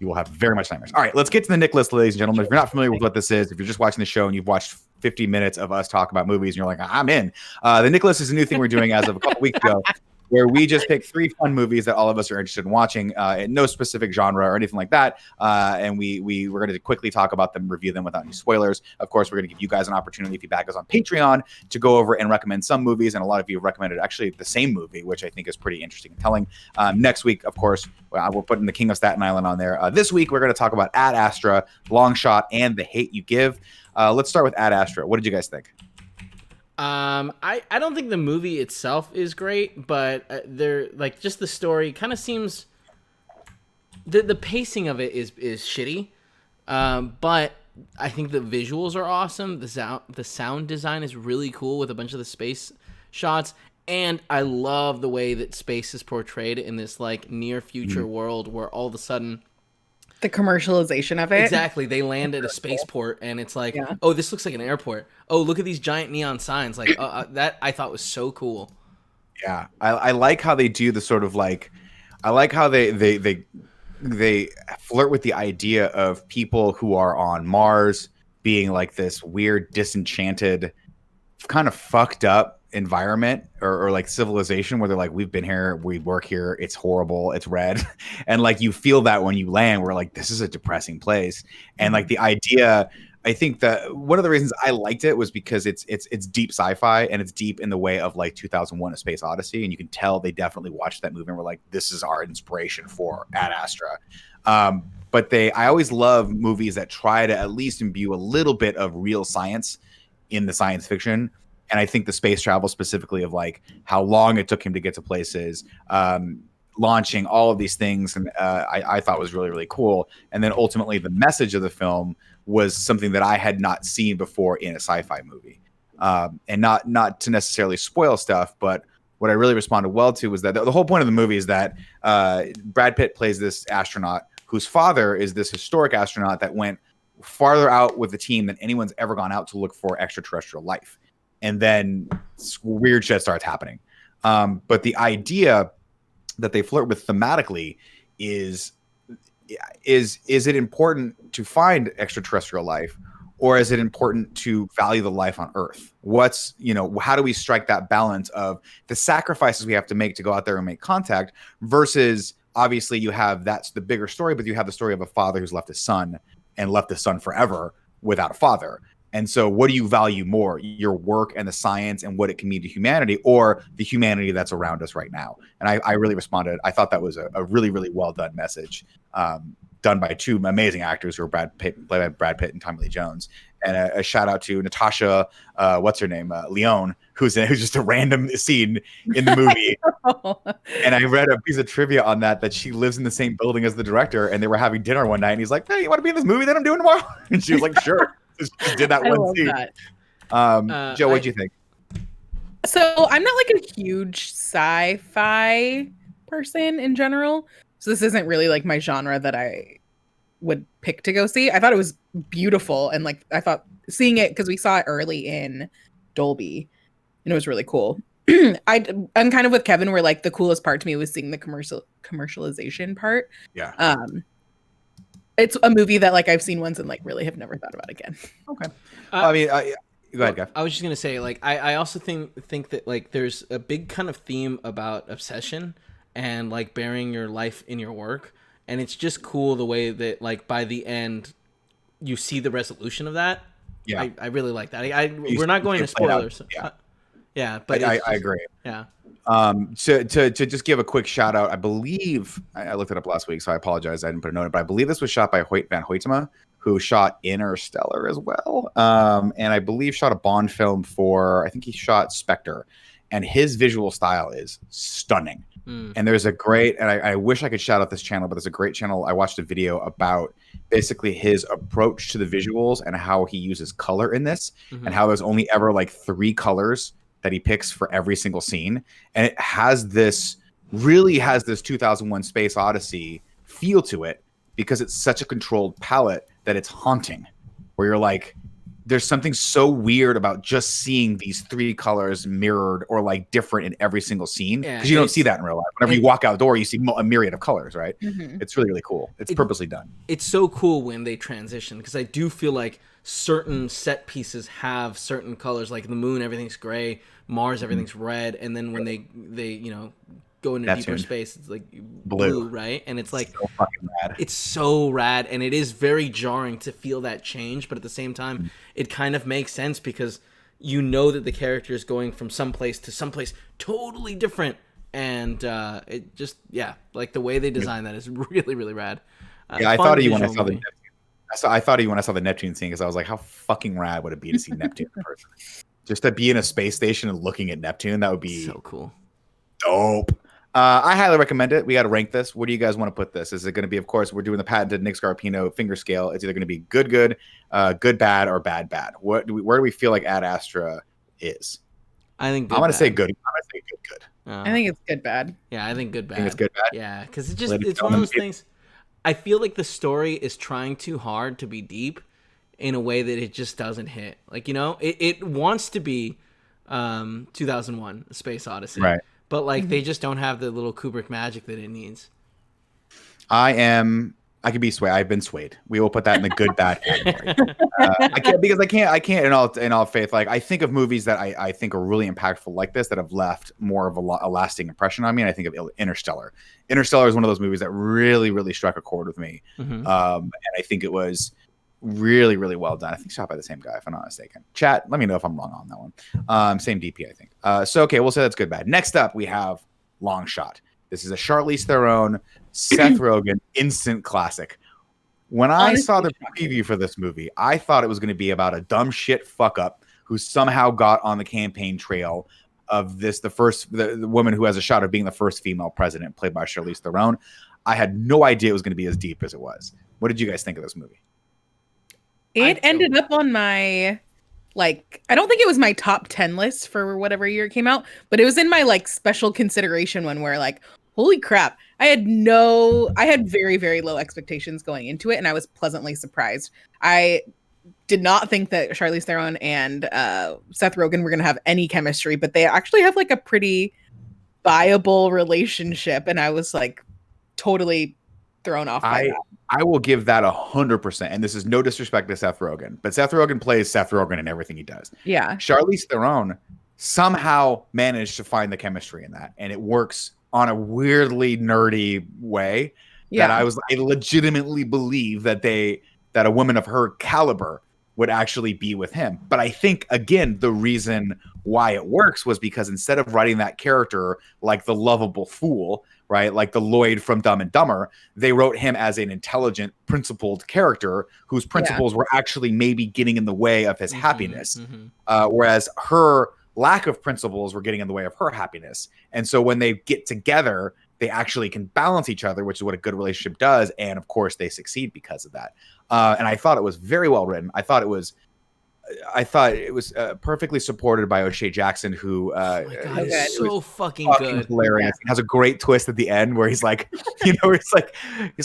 You will have very much nightmares. All right, let's get to the Nick list, ladies and gentlemen. If you're not familiar with what this is, if you're just watching the show and you've watched 50 minutes of us talk about movies and you're like, I'm in. The Nick list is a new thing we're doing as of a couple weeks ago, where we just pick 3 fun movies that all of us are interested in watching, in no specific genre or anything like that. And we're going to quickly talk about them, review them without any spoilers. Of course, we're going to give you guys an opportunity, if you back us on Patreon, to go over and recommend some movies. And a lot of you have recommended actually the same movie, which I think is pretty interesting and telling. Next week, of course, we're putting The King of Staten Island on there. This week, we're going to talk about Ad Astra, Long Shot, and The Hate You Give. Let's start with Ad Astra. What did you guys think? I don't think the movie itself is great, but they're like, just the story kind of seems, the pacing of it is shitty. But I think the visuals are awesome. The sound design is really cool with a bunch of the space shots, and I love the way that space is portrayed in this like near future world where all of a sudden the commercialization of it. Exactly. They land at a spaceport and it's like, oh, this looks like an airport. Oh, look at these giant neon signs. Like that I thought was so cool. Yeah. I like how they do the sort of like, I like how they flirt with the idea of people who are on Mars being like this weird, disenchanted, kind of fucked up environment or like civilization where they're like, we've been here, we work here, it's horrible, it's red. And like you feel that when you land, we're like, this is a depressing place. And like the idea, I think that one of the reasons I liked it was because it's deep sci-fi, and it's deep in the way of like 2001: A Space Odyssey, and you can tell they definitely watched that movie and were like, this is our inspiration for Ad Astra. But I always love movies that try to at least imbue a little bit of real science in the science fiction. And I think the space travel specifically of like how long it took him to get to places, launching all of these things, and I thought was really, really cool. And then ultimately the message of the film was something that I had not seen before in a sci-fi movie. And not to necessarily spoil stuff, but what I really responded well to was that the whole point of the movie is that Brad Pitt plays this astronaut whose father is this historic astronaut that went farther out with the team than anyone's ever gone out to look for extraterrestrial life. And then weird shit starts happening. But the idea that they flirt with thematically is it important to find extraterrestrial life, or is it important to value the life on Earth? How do we strike that balance of the sacrifices we have to make to go out there and make contact versus obviously you have, that's the bigger story, but you have the story of a father who's left his son and left his son forever without a father. And so what do you value more, your work and the science and what it can mean to humanity, or the humanity that's around us right now? And I really responded. I thought that was a really, really well done message, done by 2 amazing actors who are played by Brad Pitt and Tommy Lee Jones. And a shout out to Natasha, what's her name? Leone, who's just a random scene in the movie. And I read a piece of trivia on that she lives in the same building as the director, and they were having dinner one night, and he's like, hey, you want to be in this movie that I'm doing tomorrow? And she was like, sure. Just did that one scene. That. Joe, what'd you think? So I'm not like a huge sci-fi person in general. So this isn't really like my genre that I would pick to go see. I thought it was beautiful, and like I thought seeing it, because we saw it early in Dolby, and it was really cool. I'm kind of with Kevin, where like the coolest part to me was seeing the commercialization part. Yeah. It's a movie that like I've seen once and like really have never thought about again. Okay. I mean, go ahead, Gav. I was just gonna say, like, I also think that like there's a big kind of theme about obsession and like burying your life in your work, and it's just cool the way that like by the end you see the resolution of that. Yeah, I really like that. We're not going to spoilers. Yeah, but I agree. Yeah. To just give a quick shout out, I believe I looked it up last week, so I apologize I didn't put a note, but I believe this was shot by Hoyt van Hoytema, who shot Interstellar as well, and I believe shot a Bond film I think he shot Spectre, and his visual style is stunning. And there's a great, and I wish I could shout out this channel, but there's a great channel. I watched a video about basically his approach to the visuals and how he uses color in this, and how there's only ever like 3 colors that he picks for every single scene. And it really has this 2001 Space Odyssey feel to it, because it's such a controlled palette that it's haunting, where you're like, there's something so weird about just seeing these 3 colors mirrored or like different in every single scene, because you don't see that in real life. Whenever you walk out the door, you see a myriad of colors, right? It's really, really cool. It's purposely done. It's so cool when they transition, because I do feel like certain set pieces have certain colors, like the moon, everything's gray, Mars, everything's red, and then when they go into deeper Neptune. space. It's like Blue. right? And it's like So fucking rad. it's so rad, and it is very jarring to feel that change, but at the same time, it kind of makes sense because you know that the character is going from someplace to someplace totally different, and it just like the way they design that is really really rad. I thought of you when I visual saw the movie. Neptune. I thought of you when I saw the Neptune scene because I was like, how fucking rad would it be to see Neptune in person? Just to be in a space station and looking at Neptune, that would be So cool. dope. I highly recommend it. We got to rank this. Where do you guys want to put this? Is it going to be, of course, we're doing the patented Nick Scarpino finger scale. It's either going to be good, good, bad, or bad, bad. Where do we feel like Ad Astra is? I think good, I'm going to say bad. good. I'm going to say good, good. I think it's good bad. Yeah, I think good bad. I think it's good, bad. Yeah, because it's Let one of me those things. I feel like the story is trying too hard to be deep in a way that it just doesn't hit. Like, it wants to be 2001: A Space Odyssey. Right. But like they just don't have the little Kubrick magic that it needs. I could be swayed. I've been swayed. We will put that in the good bad category. I can't in all faith. Like I think of movies that I think are really impactful like this that have left more of a lasting impression on me. And I think of Interstellar. Interstellar is one of those movies that really, really struck a chord with me. Mm-hmm. And I think it was really, really well done. I think shot by the same guy, if I'm not mistaken. Chat, let me know if I'm wrong on that one. Same DP, I think. So okay, we'll say that's good bad. Next up, we have Long Shot. This is a Charlize Theron, Seth Rogen instant classic. When I saw the preview for this movie, I thought it was going to be about a dumb shit fuck up who somehow got on the campaign trail of the woman who has a shot of being the first female president, played by Charlize Theron. I had no idea it was going to be as deep as it was. What did you guys think of this movie? It ended up on my, I don't think it was my top 10 list for whatever year it came out, but it was in my special consideration one where holy crap, I had very, very low expectations going into it, and I was pleasantly surprised. I did not think that Charlize Theron and Seth Rogen were going to have any chemistry, but they actually have a pretty viable relationship, and I was totally thrown off by that. I will give that 100%. And this is no disrespect to Seth Rogen, but Seth Rogen plays Seth Rogen in everything he does. Yeah. Charlize Theron somehow managed to find the chemistry in that, and it works on a weirdly nerdy way that I legitimately believe that a woman of her caliber would actually be with him. But I think, again, the reason why it works was because instead of writing that character like the lovable fool, right, like the Lloyd from Dumb and Dumber, they wrote him as an intelligent, principled character whose principles were actually maybe getting in the way of his happiness. Whereas her lack of principles were getting in the way of her happiness. And so when they get together, they actually can balance each other, which is what a good relationship does. And of course, they succeed because of that. And I thought it was very well written. I thought it was perfectly supported by O'Shea Jackson, who is so fucking good. Hilarious. He has a great twist at the end where he's like, he's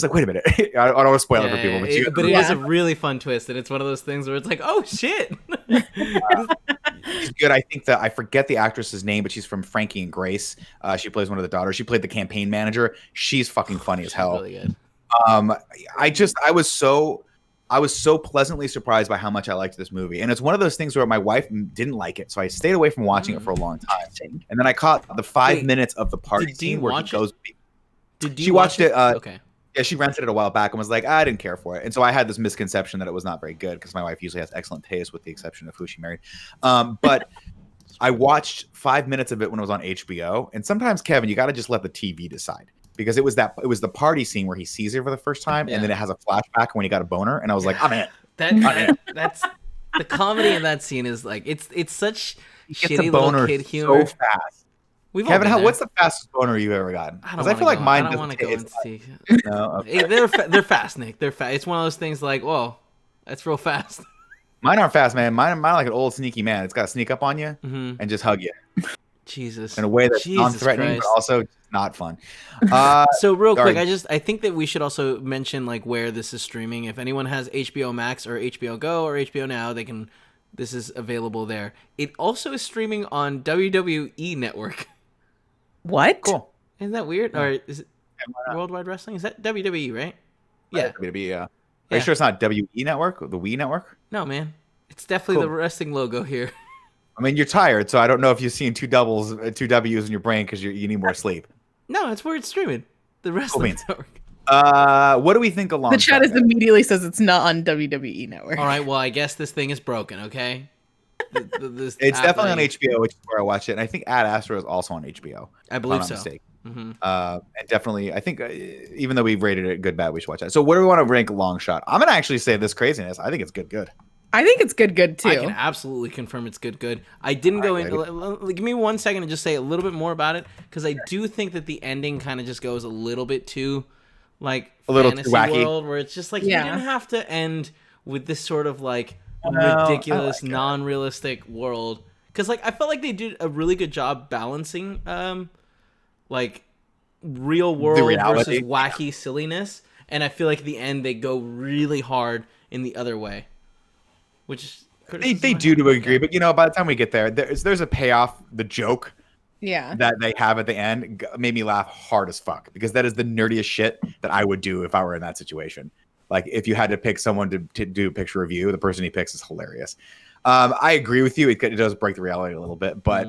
like, wait a minute. I don't want to spoil it for people, but it is a really fun twist, and it's one of those things where it's like, oh shit. She's good. I think that I forget the actress's name, but she's from Frankie and Grace. She plays one of the daughters. She played the campaign manager. She's fucking funny as hell. Really good. I was so pleasantly surprised by how much I liked this movie. And it's one of those things where my wife didn't like it, so I stayed away from watching it for a long time. And then I caught the 5 minutes of the party scene where he goes. She watched it. Okay. Yeah, she rented it a while back and was like, I didn't care for it. And so I had this misconception that it was not very good because my wife usually has excellent taste with the exception of who she married. But I watched 5 minutes of it when it was on HBO. And sometimes, Kevin, you got to just let the TV decide. Because it was the party scene where he sees her for the first time, and then it has a flashback when he got a boner, and I was like, I'm in. That's the comedy in that scene is it's such shitty boner little kid humor. So fast. Kevin, what's the fastest boner you've ever gotten? Because I feel like mine. I don't want to go and see. No, okay. They're fast, Nick. They're fast. It's one of those things like, whoa, that's real fast. Mine aren't fast, man. Mine like an old sneaky man. It's got to sneak up on you and just hug you. Jesus. In a way that's non-threatening, but also not fun. So real quick, I think that we should also mention where this is streaming. If anyone has HBO Max or HBO Go or HBO Now, this is available there. It also is streaming on WWE Network. What? Cool. Isn't that weird? Or is it Worldwide Wrestling? Is that WWE, right? Yeah. WWE, yeah. Are you sure it's not WE Network? The Wii Network? No, man. It's definitely the wrestling logo here. I mean, you're tired, so I don't know if you've seen two W's in your brain because you need more sleep. No, it's where it's streaming. The rest Cool of the beans. network. What do we think of long The chat shot? is immediately says it's not on WWE Network. All right, well, I guess this thing is broken, okay? It's definitely on HBO, which is where I watch it. And I think Ad Astra is also on HBO. I believe if I'm so. not mistaken. Mm-hmm. And definitely, I think even though we've rated it good, bad, we should watch that. So what do we want to rank long shot? I'm going to actually say this craziness. I think it's good. I think it's good too. I can absolutely confirm it's good. I didn't go in. Give me 1 second to just say a little bit more about it, because I do think that the ending kind of just goes a little bit too, like, a little fantasy too wacky. world, where it's just like you didn't have to end with this sort of like No, ridiculous, I like non-realistic world. Because like I felt like they did a really good job balancing, like real world versus wacky silliness, and I feel like at the end they go really hard in the other way. Which they do to a degree, but by the time we get there, there's a payoff. The joke that they have at the end made me laugh hard as fuck, because that is the nerdiest shit that I would do if I were in that situation. Like, if you had to pick someone to do a picture review, the person he picks is hilarious. I agree with you. It does break the reality a little bit, but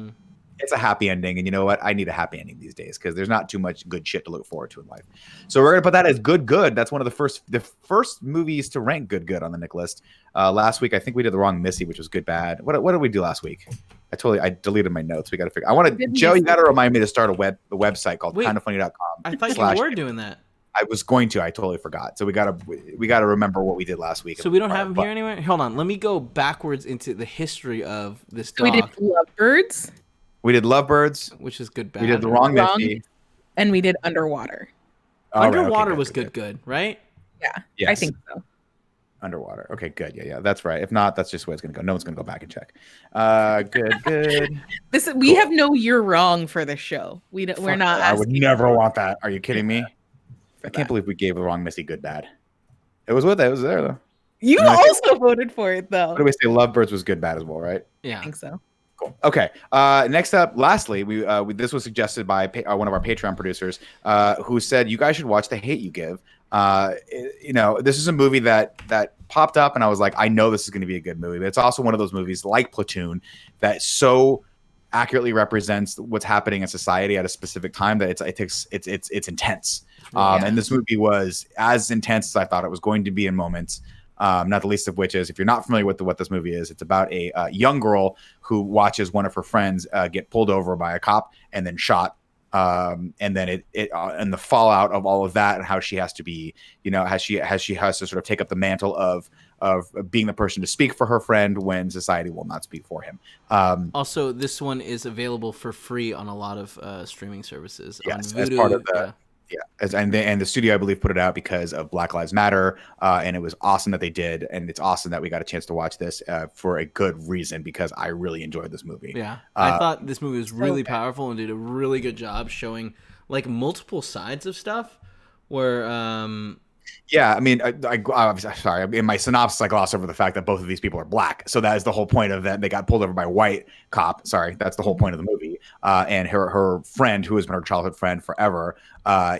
it's a happy ending. And you know what? I need a happy ending these days, because there's not too much good shit to look forward to in life. So we're going to put that as good. That's one of the first movies to rank good on the Nick list. Last week, I think we did The Wrong Missy, which was good, bad. What did we do last week? I deleted my notes. We got to figure. Joe, you got to remind me to start the website called kindafunny.com. I thought you were doing that. I was going to. I totally forgot. So we gotta remember what we did last week. So we don't have him here anywhere. Hold on. Let me go backwards into the history of this dog. We did Lovebirds. We did Lovebirds, which is good, bad. We did The Wrong Missy, and we did Underwater. Underwater was good, right? Yeah, yes. I think so. Underwater. Okay, good. Yeah, that's right. If not, that's just where it's gonna go. No one's gonna go back and check. Good. We have no "you're wrong" for this show. We're not. I would never want that. Are you kidding me? I can't believe we gave The Wrong Missy good, bad. It was with it. It was there though. You also voted for it though. What do we say? Lovebirds was good, bad as well, right? Yeah, I think so. Cool. Okay. Next up, lastly, we this was suggested by one of our Patreon producers, who said you guys should watch The Hate You Give. This is a movie that popped up, and I was like, I know this is going to be a good movie. But it's also one of those movies like Platoon that so accurately represents what's happening in society at a specific time that it's intense. And this movie was as intense as I thought it was going to be in moments. Not the least of which is, if you're not familiar with what this movie is, it's about a young girl who watches one of her friends get pulled over by a cop and then shot. And then and the fallout of all of that, and how she has to be, has she has to sort of take up the mantle of being the person to speak for her friend when society will not speak for him. Also, this one is available for free on a lot of streaming services. Yes, on Vudu, as part of the and the studio, I believe, put it out because of Black Lives Matter, and it was awesome that they did, and it's awesome that we got a chance to watch this for a good reason, because I really enjoyed this movie. Yeah, I thought this movie was really powerful and did a really good job showing like multiple sides of stuff. Where yeah, I mean, I'm sorry. In my synopsis, I glossed over the fact that both of these people are black. So that is the whole point of that. They got pulled over by a white cop. Sorry, that's the whole point of the movie. And her friend, who has been her childhood friend forever,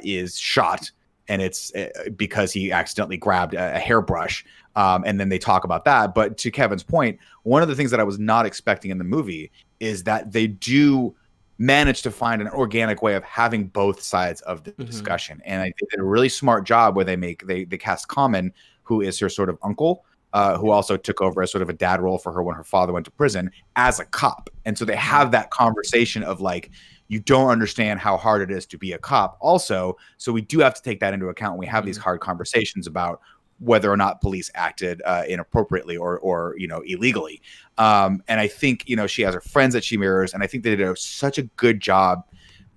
is shot. And it's because he accidentally grabbed a hairbrush. And then they talk about that. But to Kevin's point, one of the things that I was not expecting in the movie is that they do managed to find an organic way of having both sides of the discussion. And I think they did a really smart job where they cast Common, who is her sort of uncle, who also took over as sort of a dad role for her when her father went to prison, as a cop. And so they have that conversation of like, you don't understand how hard it is to be a cop also. So we do have to take that into account when we have these hard conversations about whether or not police acted inappropriately or illegally. And I think, she has her friends that she mirrors. And I think they did such a good job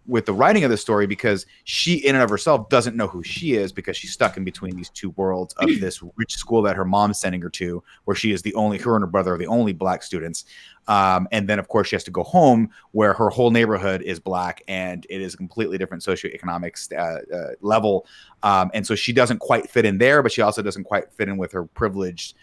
with the writing of the story, because she in and of herself doesn't know who she is, because she's stuck in between these two worlds of this rich school that her mom's sending her to, where she is her and her brother are the only black students. And then of course she has to go home where her whole neighborhood is black, and it is a completely different socioeconomic level. And so she doesn't quite fit in there, but she also doesn't quite fit in with her privileged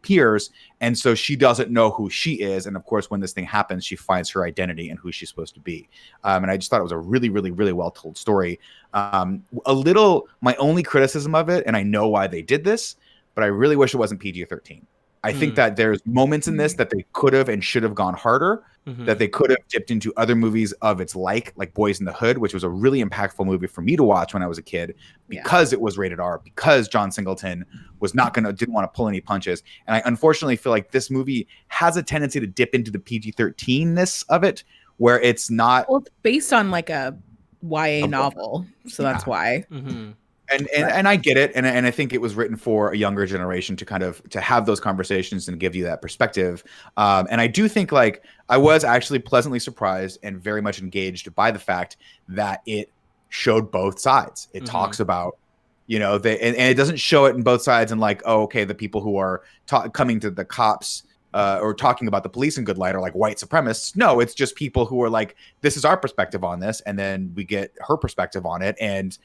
peers, and so she doesn't know who she is. And of course, when this thing happens, she finds her identity and who she's supposed to be. And I just thought it was a really, really, really well told story. My only criticism of it, and I know why they did this, but I really wish it wasn't PG-13. I think that there's moments in this that they could have and should have gone harder, that they could have dipped into other movies of its like Boys in the Hood, which was a really impactful movie for me to watch when I was a kid because it was rated R, because John Singleton didn't want to pull any punches. And I unfortunately feel like this movie has a tendency to dip into the PG-13-ness of it, where it's not. Well, it's based on like a YA novel, so that's why. And I get it, and I think it was written for a younger generation to have those conversations and give you that perspective. And I do think like I was actually pleasantly surprised and very much engaged by the fact that it showed both sides. It talks about, and it doesn't show it in both sides and like, oh, okay, the people who are coming to the cops or talking about the police in good light are like white supremacists. No, it's just people who are like, this is our perspective on this, and then we get her perspective on it, and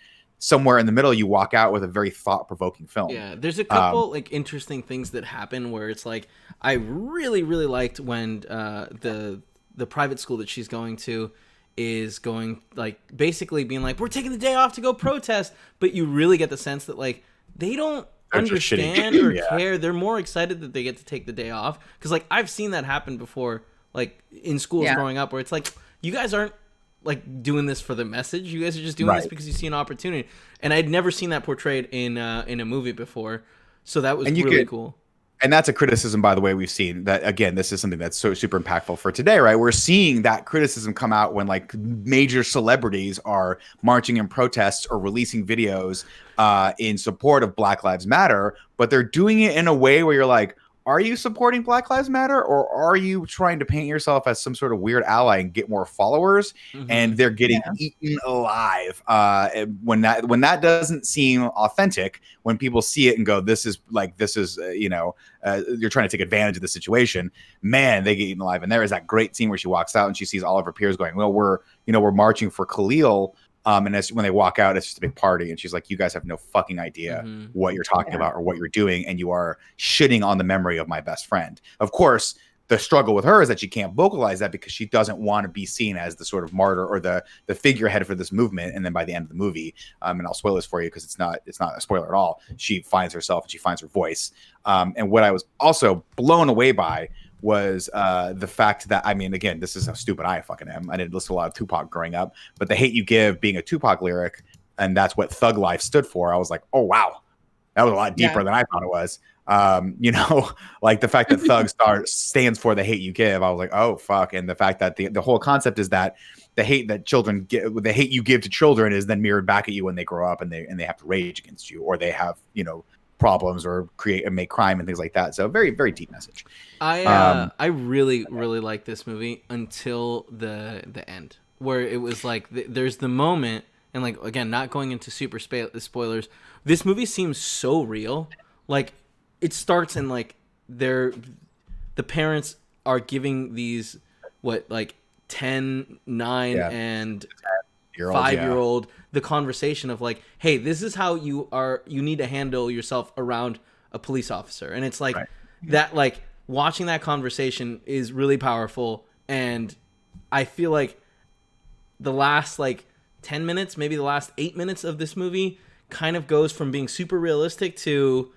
somewhere in the middle you walk out with a very thought-provoking film. Yeah, there's a couple like interesting things that happen where it's like I really liked when the private school that she's going to is going like basically being like, we're taking the day off to go protest, but you really get the sense that like they don't understand or care. They're more excited that they get to take the day off because like I've seen that happen before, like in schools growing up, where it's like you guys aren't like doing this for the message. You guys are just doing this because you see an opportunity. And I'd never seen that portrayed in a movie before. So that was really cool. And that's a criticism, by the way, we've seen that, again, this is something that's so super impactful for today, right? We're seeing that criticism come out when like major celebrities are marching in protests or releasing videos in support of Black Lives Matter, but they're doing it in a way where you're like, are you supporting Black Lives Matter, or are you trying to paint yourself as some sort of weird ally and get more followers? And they're getting eaten alive. When that doesn't seem authentic, when people see it and go, "This is you're trying to take advantage of the situation," man, they get eaten alive. And there is that great scene where she walks out and she sees all of her peers going, "Well, we're marching for Khalil." And when they walk out, it's just a big party. And she's like, you guys have no fucking idea what you're talking about or what you're doing. And you are shitting on the memory of my best friend. Of course, the struggle with her is that she can't vocalize that because she doesn't want to be seen as the sort of martyr or the figurehead for this movement. And then by the end of the movie, and I'll spoil this for you because it's not a spoiler at all, she finds herself and she finds her voice. And what I was also blown away by was the fact that, I mean, again, this is how stupid I fucking am. I didn't listen to a lot of Tupac growing up, but The Hate You Give being a Tupac lyric, and that's what Thug Life stood for. I was like, oh, wow, that was a lot deeper than I thought it was. Like the fact that Thug stands for the hate you give, I was like, oh, fuck. And the fact that the whole concept is that the hate that children get, the hate you give to children is then mirrored back at you when they grow up and they have to rage against you, or they have, problems or create and make crime and things like that. So very, very deep message. I really like this movie until the end, where it was like there's the moment, and like again, not going into super spoilers, this movie seems so real. Like it starts in like the parents are giving these 10, 9 and 5-year-old the conversation of like, hey, this is how you need to handle yourself around a police officer. And it's like that, like watching that conversation is really powerful. And I feel like the last 10 minutes, maybe the last 8 minutes of this movie kind of goes from being super realistic to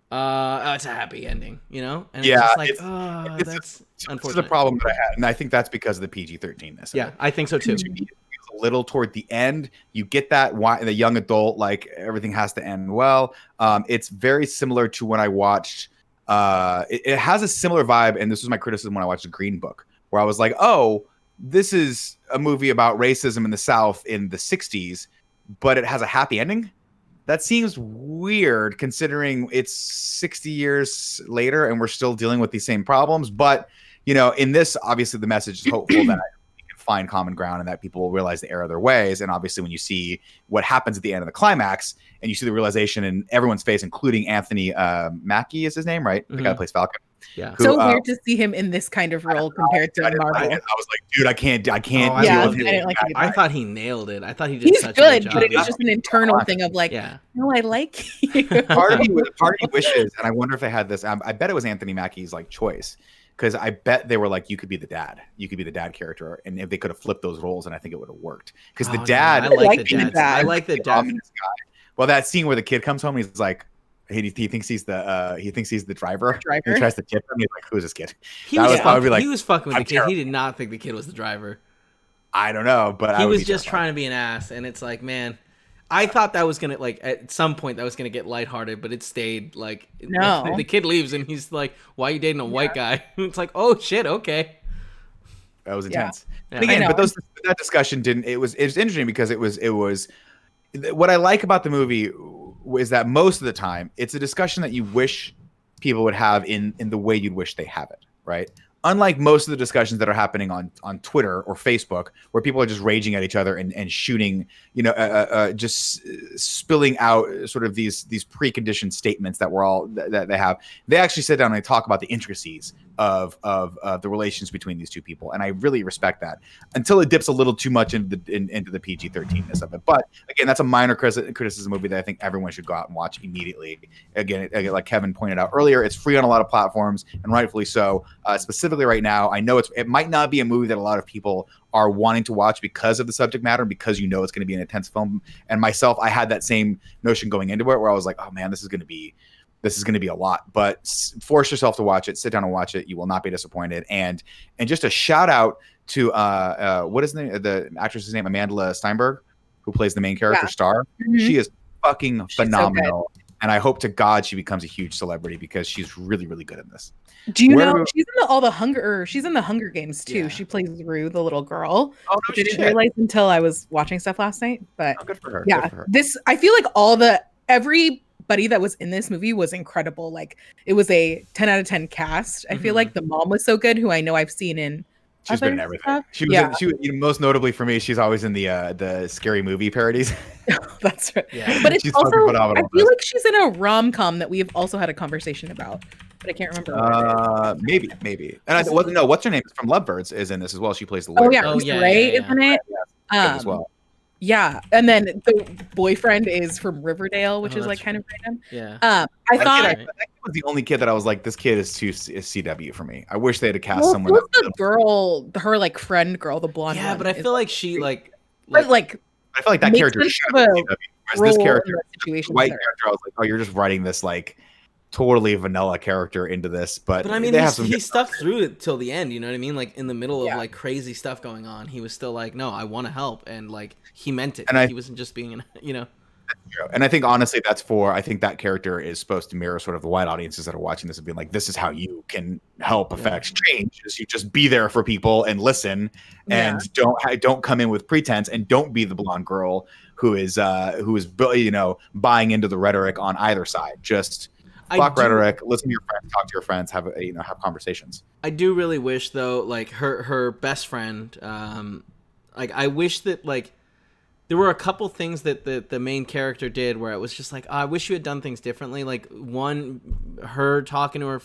it's a happy ending, And it's just like, that's unfortunate. This is a problem that I had, and I think that's because of the PG-13ness. Yeah, I think so too. A little toward the end, you get that the young adult, like everything has to end well. It's very similar to when I watched. It has a similar vibe, and this was my criticism when I watched Green Book, where I was like, oh, this is a movie about racism in the South in the 60s, but it has a happy ending. That seems weird considering it's 60 years later and we're still dealing with these same problems. But, in this, obviously the message is hopeful that we can find common ground and that people will realize the error of their ways. And obviously when you see what happens at the end of the climax and you see the realization in everyone's face, including Anthony Mackie is his name, right? The guy that plays Falcon. Yeah. Who, so weird to see him in this kind of role compared to Marvel. I was like, dude, I can't deal with him. I thought he nailed it. I thought he did He's such good, a good job. but it's just an internal thing of like, no, I like you. Part of me wishes, and I wonder if they had this. I bet it was Anthony Mackie's choice, because I bet they were like, you could be the dad. You could be the dad character, and if they could have flipped those roles, and I think it would have worked. Because the dad, I like the dad. Well, that scene where the kid comes home, he's like, He thinks he's the driver. Driver. He tries to tip him. He's like, "Who's this kid?" He was fucking with the kid. He did not think the kid was the driver. I don't know, but he was just trying to be an ass, and it's like, man, I thought that was gonna like at some point that was gonna get lighthearted, but it stayed like no. The kid leaves, and he's like, "Why are you dating a white guy?" It's like, oh shit, okay. That was intense. Yeah. And again, but that discussion didn't. It was interesting because it was what I like about the movie is that most of the time it's a discussion that you wish people would have in the way you'd wish they have it, right? Unlike most of the discussions that are happening on Twitter or Facebook, where people are just raging at each other and shooting, just spilling out sort of these preconditioned statements that they have. They actually sit down and they talk about the intricacies of the relations between these two people, and I really respect that. Until it dips a little too much into the PG-13ness of it. But again, that's a minor criticism movie that I think everyone should go out and watch immediately. Again, like Kevin pointed out earlier, it's free on a lot of platforms, and rightfully so. Specifically right now, I know it might not be a movie that a lot of people are wanting to watch because of the subject matter, because it's going to be an intense film. And myself, I had that same notion going into it, where I was like, oh man, this is going to be a lot. But force yourself to watch it. Sit down and watch it. You will not be disappointed. And just a shout out to what is the actress's name? Amanda Steinberg, who plays the main character, Star. Mm-hmm. She is fucking phenomenal. So and I hope to God she becomes a huge celebrity, because she's really, really good in this. Do you know she's in she's in the Hunger Games too? Yeah. She plays Rue, the little girl. Oh, no, which I didn't realize until I was watching stuff last night. But good for her. Yeah, good for her. I feel like everybody that was in this movie was incredible. Like, it was a 10 out of 10 cast. I feel like the mom was so good, who I know I've seen in. She's been in everything. She was most notably for me, she's always in the scary movie parodies. That's right. Yeah. But it's also, I feel like she's in a rom-com that we have also had a conversation about, but I can't remember. Maybe. And what's her name from Lovebirds is in this as well. She plays the lawyer. Ray is in it. As well. Yeah, and then the boyfriend is from Riverdale, which is like kind of random. Yeah. I thought that kid was the only kid that I was like, this kid is too CW for me. I wish they had cast someone. Who's the girl, her like friend girl, the blonde? Yeah, one, but I feel like she I feel like that character should be CW. This character, white character, I was like, oh, you're just writing this like totally vanilla character into this. But I mean, he stuck through it till the end. You know what I mean? Like in the middle of like crazy stuff going on, he was still like, no, I want to help, and like he meant it. And he wasn't just being That's true. And I think honestly, I think that character is supposed to mirror sort of the white audiences that are watching this and being like, this is how you can help affect change. Is you just be there for people and listen, and don't come in with pretense, and don't be the blonde girl who is buying into the rhetoric on either side. Just fuck rhetoric, listen to your friends, talk to your friends, have conversations. I do really wish though, like her best friend, like I wish that like there were a couple things that the main character did where it was just like, oh, I wish you had done things differently. Like one, her talking to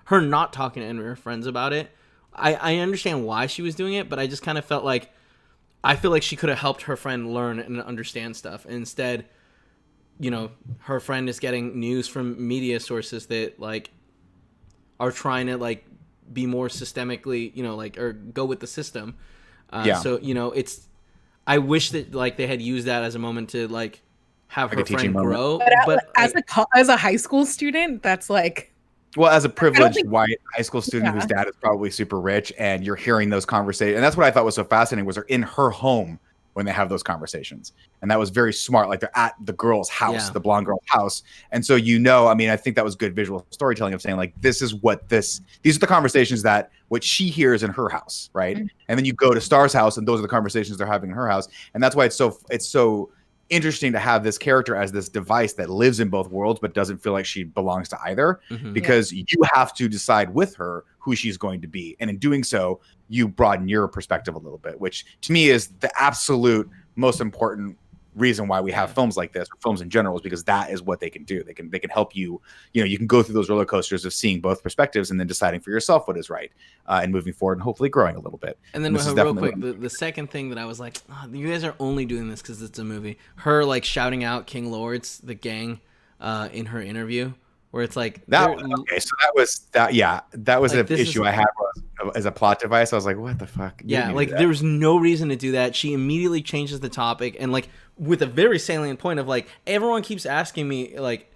her not talking to any of her friends about it. I understand why she was doing it, but I just kind of felt like, I feel like she could have helped her friend learn and understand stuff. And instead, her friend is getting news from media sources that like are trying to like be more systemically, or go with the system. So, it's, I wish that like they had used that as a moment to like have her friend grow. But as a high school student, that's like, well, as a privileged white high school student whose dad is probably super rich, and you're hearing those conversations, and that's what I thought was so fascinating, was they're in her home when they have those conversations, and that was very smart. Like they're at the girl's house, the blonde girl's house, and so I mean, I think that was good visual storytelling of saying like, these are the conversations that what she hears in her house, right? Mm-hmm. And then you go to Star's house, and those are the conversations they're having in her house, and that's why it's so interesting to have this character as this device that lives in both worlds but doesn't feel like she belongs to either, because you have to decide with her who she's going to be, and in doing so you broaden your perspective a little bit, which to me is the absolute most important reason why we have films like this, or films in general, is because that is what they can do. They can help you, you can go through those roller coasters of seeing both perspectives and then deciding for yourself what is right, and moving forward and hopefully growing a little bit. And then real quick, the second thing that I was like, oh, you guys are only doing this because it's a movie. Her like shouting out King Lords, the gang, in her interview, where it's like that was like, an issue I had as a plot device. I was like, what the fuck? There was no reason to do that. She immediately changes the topic, and like with a very salient point of like, everyone keeps asking me like,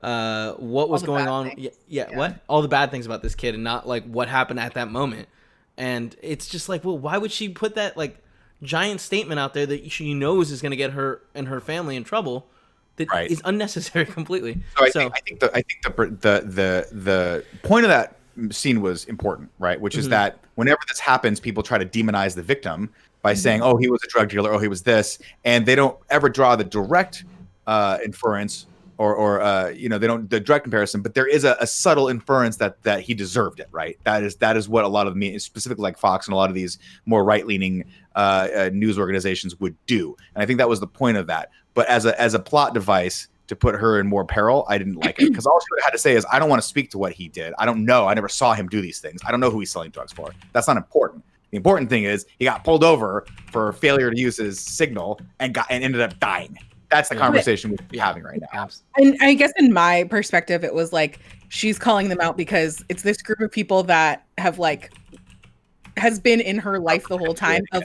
what was going on. Yeah. What? All the bad things about this kid and not like what happened at that moment. And it's just like, well, why would she put that like giant statement out there that she knows is going to get her and her family in trouble? That is unnecessary completely. So I think the point of that scene was important, right? Which is that whenever this happens, people try to demonize the victim by saying, "Oh, he was a drug dealer. Oh, he was this," and they don't ever draw the direct inference or they don't the direct comparison. But there is a subtle inference that he deserved it, right? That is what a lot of the specifically like Fox and a lot of these more right leaning news organizations would do, and I think that was the point of that. But as a plot device to put her in more peril, I didn't like it because all she had to say is, "I don't want to speak to what he did. I don't know. I never saw him do these things. I don't know who he's selling drugs for." That's not important. The important thing is he got pulled over for failure to use his signal and ended up dying. That's the conversation we're having right now. And I guess in my perspective, it was like she's calling them out because it's this group of people that have has been in her life the whole time of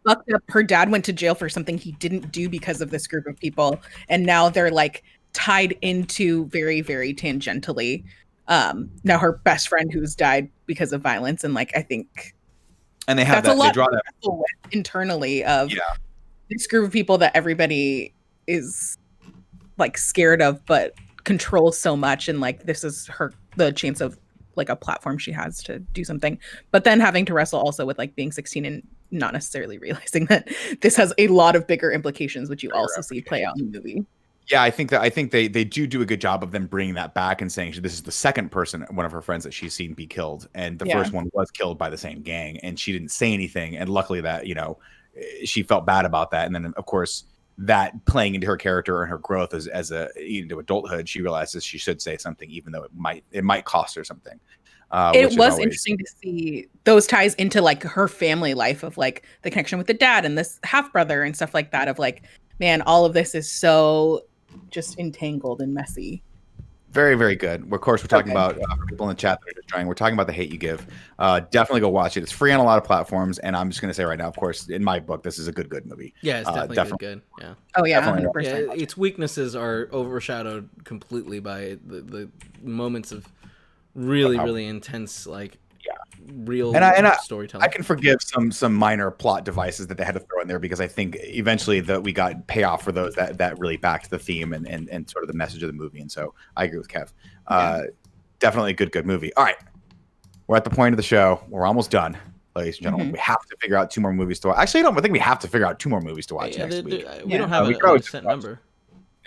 fucked up. Her dad went to jail for something he didn't do because of this group of people. And now they're like tied into very, very tangentially. Now her best friend who's died because of violence. And like, I think and they have that's a lot they draw that internally of this group of people that everybody is like scared of, but controls so much. And like, this is the chance of like a platform she has to do something, but then having to wrestle also with like being 16 and not necessarily realizing that this has a lot of bigger implications, which you also see play out in the movie. Yeah, I think they do a good job of them bringing that back and saying this is the second person, one of her friends that she's seen be killed, and the first one was killed by the same gang, and she didn't say anything, and luckily that she felt bad about that, and then of course that playing into her character and her growth as into adulthood, she realizes she should say something, even though it might cost her something. It was interesting to see those ties into like her family life of like the connection with the dad and this half brother and stuff like that of like, man, all of this is so just entangled and messy. Very, very good. Of course, we're talking about people in the chat that are just joining. We're talking about The Hate You Give. Definitely go watch it. It's free on a lot of platforms. And I'm just going to say right now, of course, in my book, this is a good movie. Yeah, it's definitely good. Yeah. Oh, yeah. 100%. Yeah, its weaknesses are overshadowed completely by the moments of really, really intense, like, real storytelling. I can forgive some minor plot devices that they had to throw in there because I think eventually that we got payoff for those that really backed the theme and sort of the message of the movie. And so I agree with Kev. Definitely a good movie. All right. We're at the point of the show. We're almost done, ladies and gentlemen. We have to figure out 2 more movies to watch. Actually, I think we have to figure out 2 more movies to watch next week. We don't have a set number.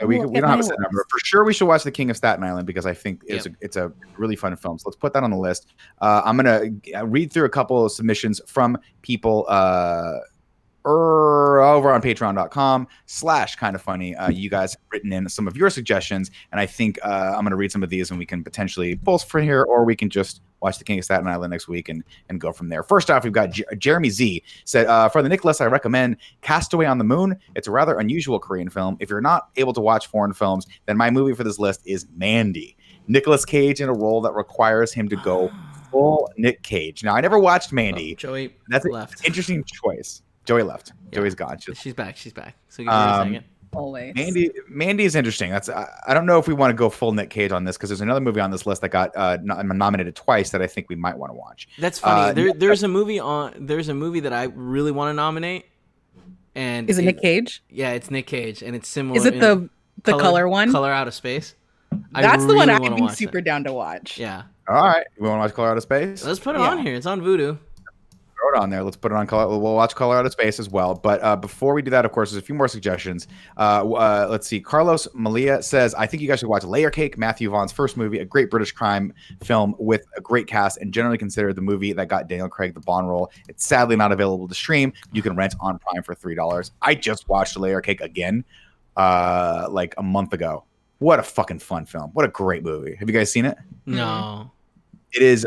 Yeah, we don't have a set number. For sure, we should watch The King of Staten Island because I think it's a really fun film. So let's put that on the list. I'm going to read through a couple of submissions from people over on patreon.com/kindoffunny. You guys have written in some of your suggestions, and I think I'm going to read some of these and we can potentially both for here, or we can just watch The King of Staten Island next week and go from there. First off, we've got Jeremy Z said, for the Nick list, I recommend Castaway on the Moon. It's a rather unusual Korean film. If you're not able to watch foreign films, then my movie for this list is Mandy. Nicolas Cage in a role that requires him to go full Nick Cage. Now, I never watched Mandy. Joey That's left. An interesting choice. Joey left. Yeah. Joey's gone. She's back. So give me a second. Always. Mandy is interesting. That's I don't know if we want to go full Nick Cage on this because there's another movie on this list that got nominated twice that I think we might want to watch. That's funny. There's a movie that I really want to nominate. And is it Nick Cage? Yeah, it's Nick Cage, and it's similar. Is it the color one? Color Out of Space. That's the one I'd be super down to watch. Yeah. All right, we want to watch Color Out of Space. Let's put it on here. It's on Vudu. Throw it on there. Let's put it on Color. We'll watch Color Out of Space as well. But before we do that, of course, there's a few more suggestions. Let's see. Carlos Malia says, I think you guys should watch Layer Cake, Matthew Vaughn's first movie, a great British crime film with a great cast and generally considered the movie that got Daniel Craig the Bond role. It's sadly not available to stream. You can rent on Prime for $3. I just watched Layer Cake again like a month ago. What a fucking fun film. What a great movie. Have you guys seen it? No. It is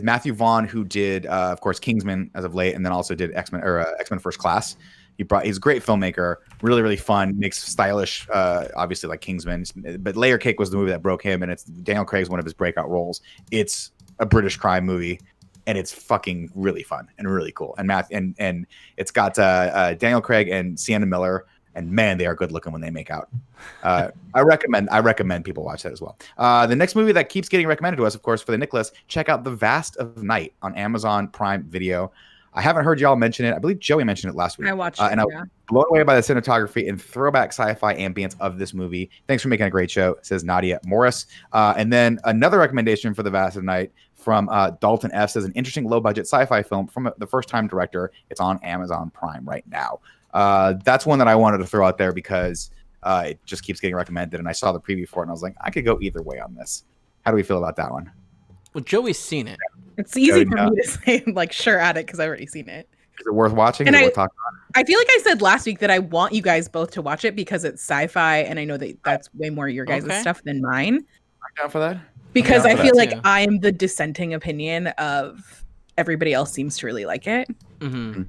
Matthew Vaughn, who did, of course, Kingsman as of late, and then also did X-Men First Class. He's a great filmmaker, really, really fun, makes stylish, obviously like Kingsman. But Layer Cake was the movie that broke him, and it's Daniel Craig's one of his breakout roles. It's a British crime movie, and it's fucking really fun and really cool. And it's got Daniel Craig and Sienna Miller and man, they are good looking when they make out. I recommend people watch that as well. The next movie that keeps getting recommended to us, of course, for the Nick list, check out The Vast of Night on Amazon Prime Video. I haven't heard y'all mention it. I believe Joey mentioned it last week. I watched it, and I was blown away by the cinematography and throwback sci-fi ambience of this movie. Thanks for making a great show, says Nadia Morris. And then another recommendation for The Vast of Night from Dalton F. says an interesting low-budget sci-fi film from the first-time director. It's on Amazon Prime right now. That's one that I wanted to throw out there because it just keeps getting recommended, and I saw the preview for it, and I was like, I could go either way on this. How do we feel about that one? Well, Joey's seen it. It's easy for me to say, like, sure, at it, because I've already seen it. Is it worth watching? And Is it worth talking about? I feel like I said last week that I want you guys both to watch it because it's sci-fi, and I know that that's way more your guys' stuff than mine. I'm down for that. Because I feel like I am the dissenting opinion of everybody else seems to really like it. Mm-hmm.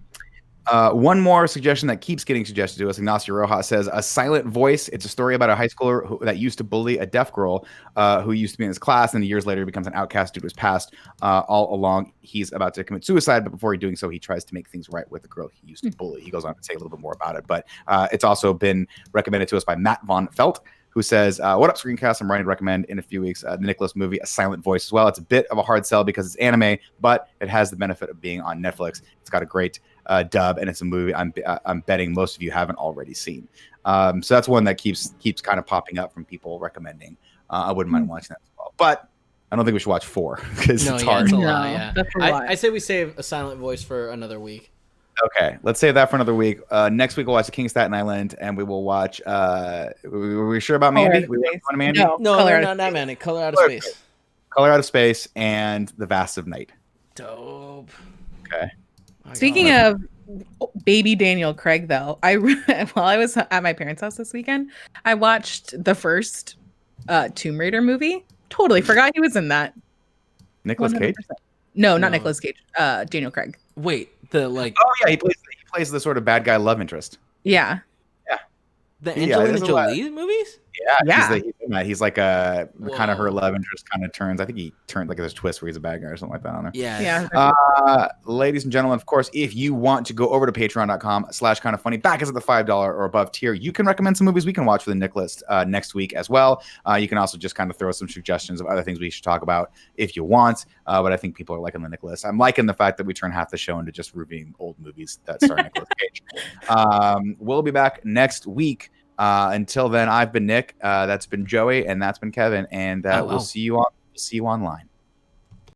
One more suggestion that keeps getting suggested to us. Ignacio Rojas says, A Silent Voice. It's a story about a high schooler that used to bully a deaf girl who used to be in his class, and years later becomes an outcast due to his past. All along, he's about to commit suicide, but before doing so, he tries to make things right with the girl he used to bully. He goes on to say a little bit more about it, but it's also been recommended to us by Matt Von Felt, who says, what up, Screencast? I'm writing to recommend in a few weeks the Nicholas movie, A Silent Voice as well. It's a bit of a hard sell because it's anime, but it has the benefit of being on Netflix. It's got a great dub, and it's a movie I'm betting most of you haven't already seen. So that's one that keeps kind of popping up from people recommending. I wouldn't mind watching that as well. But I don't think we should watch 4 because it's hard. It's a lot, yeah. I say we save A Silent Voice for another week. Okay, let's save that for another week. Next week we'll watch The King of Staten Island, and we will watch. Were we sure about Mandy? We want Mandy? No, not Mandy. Color Out of Space. Color Out of Space and The Vast of Night. Dope. Okay. Speaking of baby Daniel Craig, though, while I was at my parents' house this weekend, I watched the first Tomb Raider movie. Totally forgot he was in that. Nicolas Cage? No, not Nicolas Cage. Daniel Craig. Wait, Oh yeah, he plays the sort of bad guy love interest. Yeah. The Angelina Jolie movies? Yeah. He's like a kind of her love interest kind of turns. I think he turned like this twist where he's a bad guy or something like that on there. Yeah. Ladies and gentlemen, of course, if you want to go over to patreon.com/kindoffunny, back is at the $5 or above tier, you can recommend some movies we can watch for the Nick list next week as well. You can also just kind of throw some suggestions of other things we should talk about if you want. But I think people are liking the Nick list. I'm liking the fact that we turn half the show into just reviewing old movies that star Nicolas Cage. We'll be back next week. Until then, I've been Nick. That's been Joey, and that's been Kevin. And we'll see you online.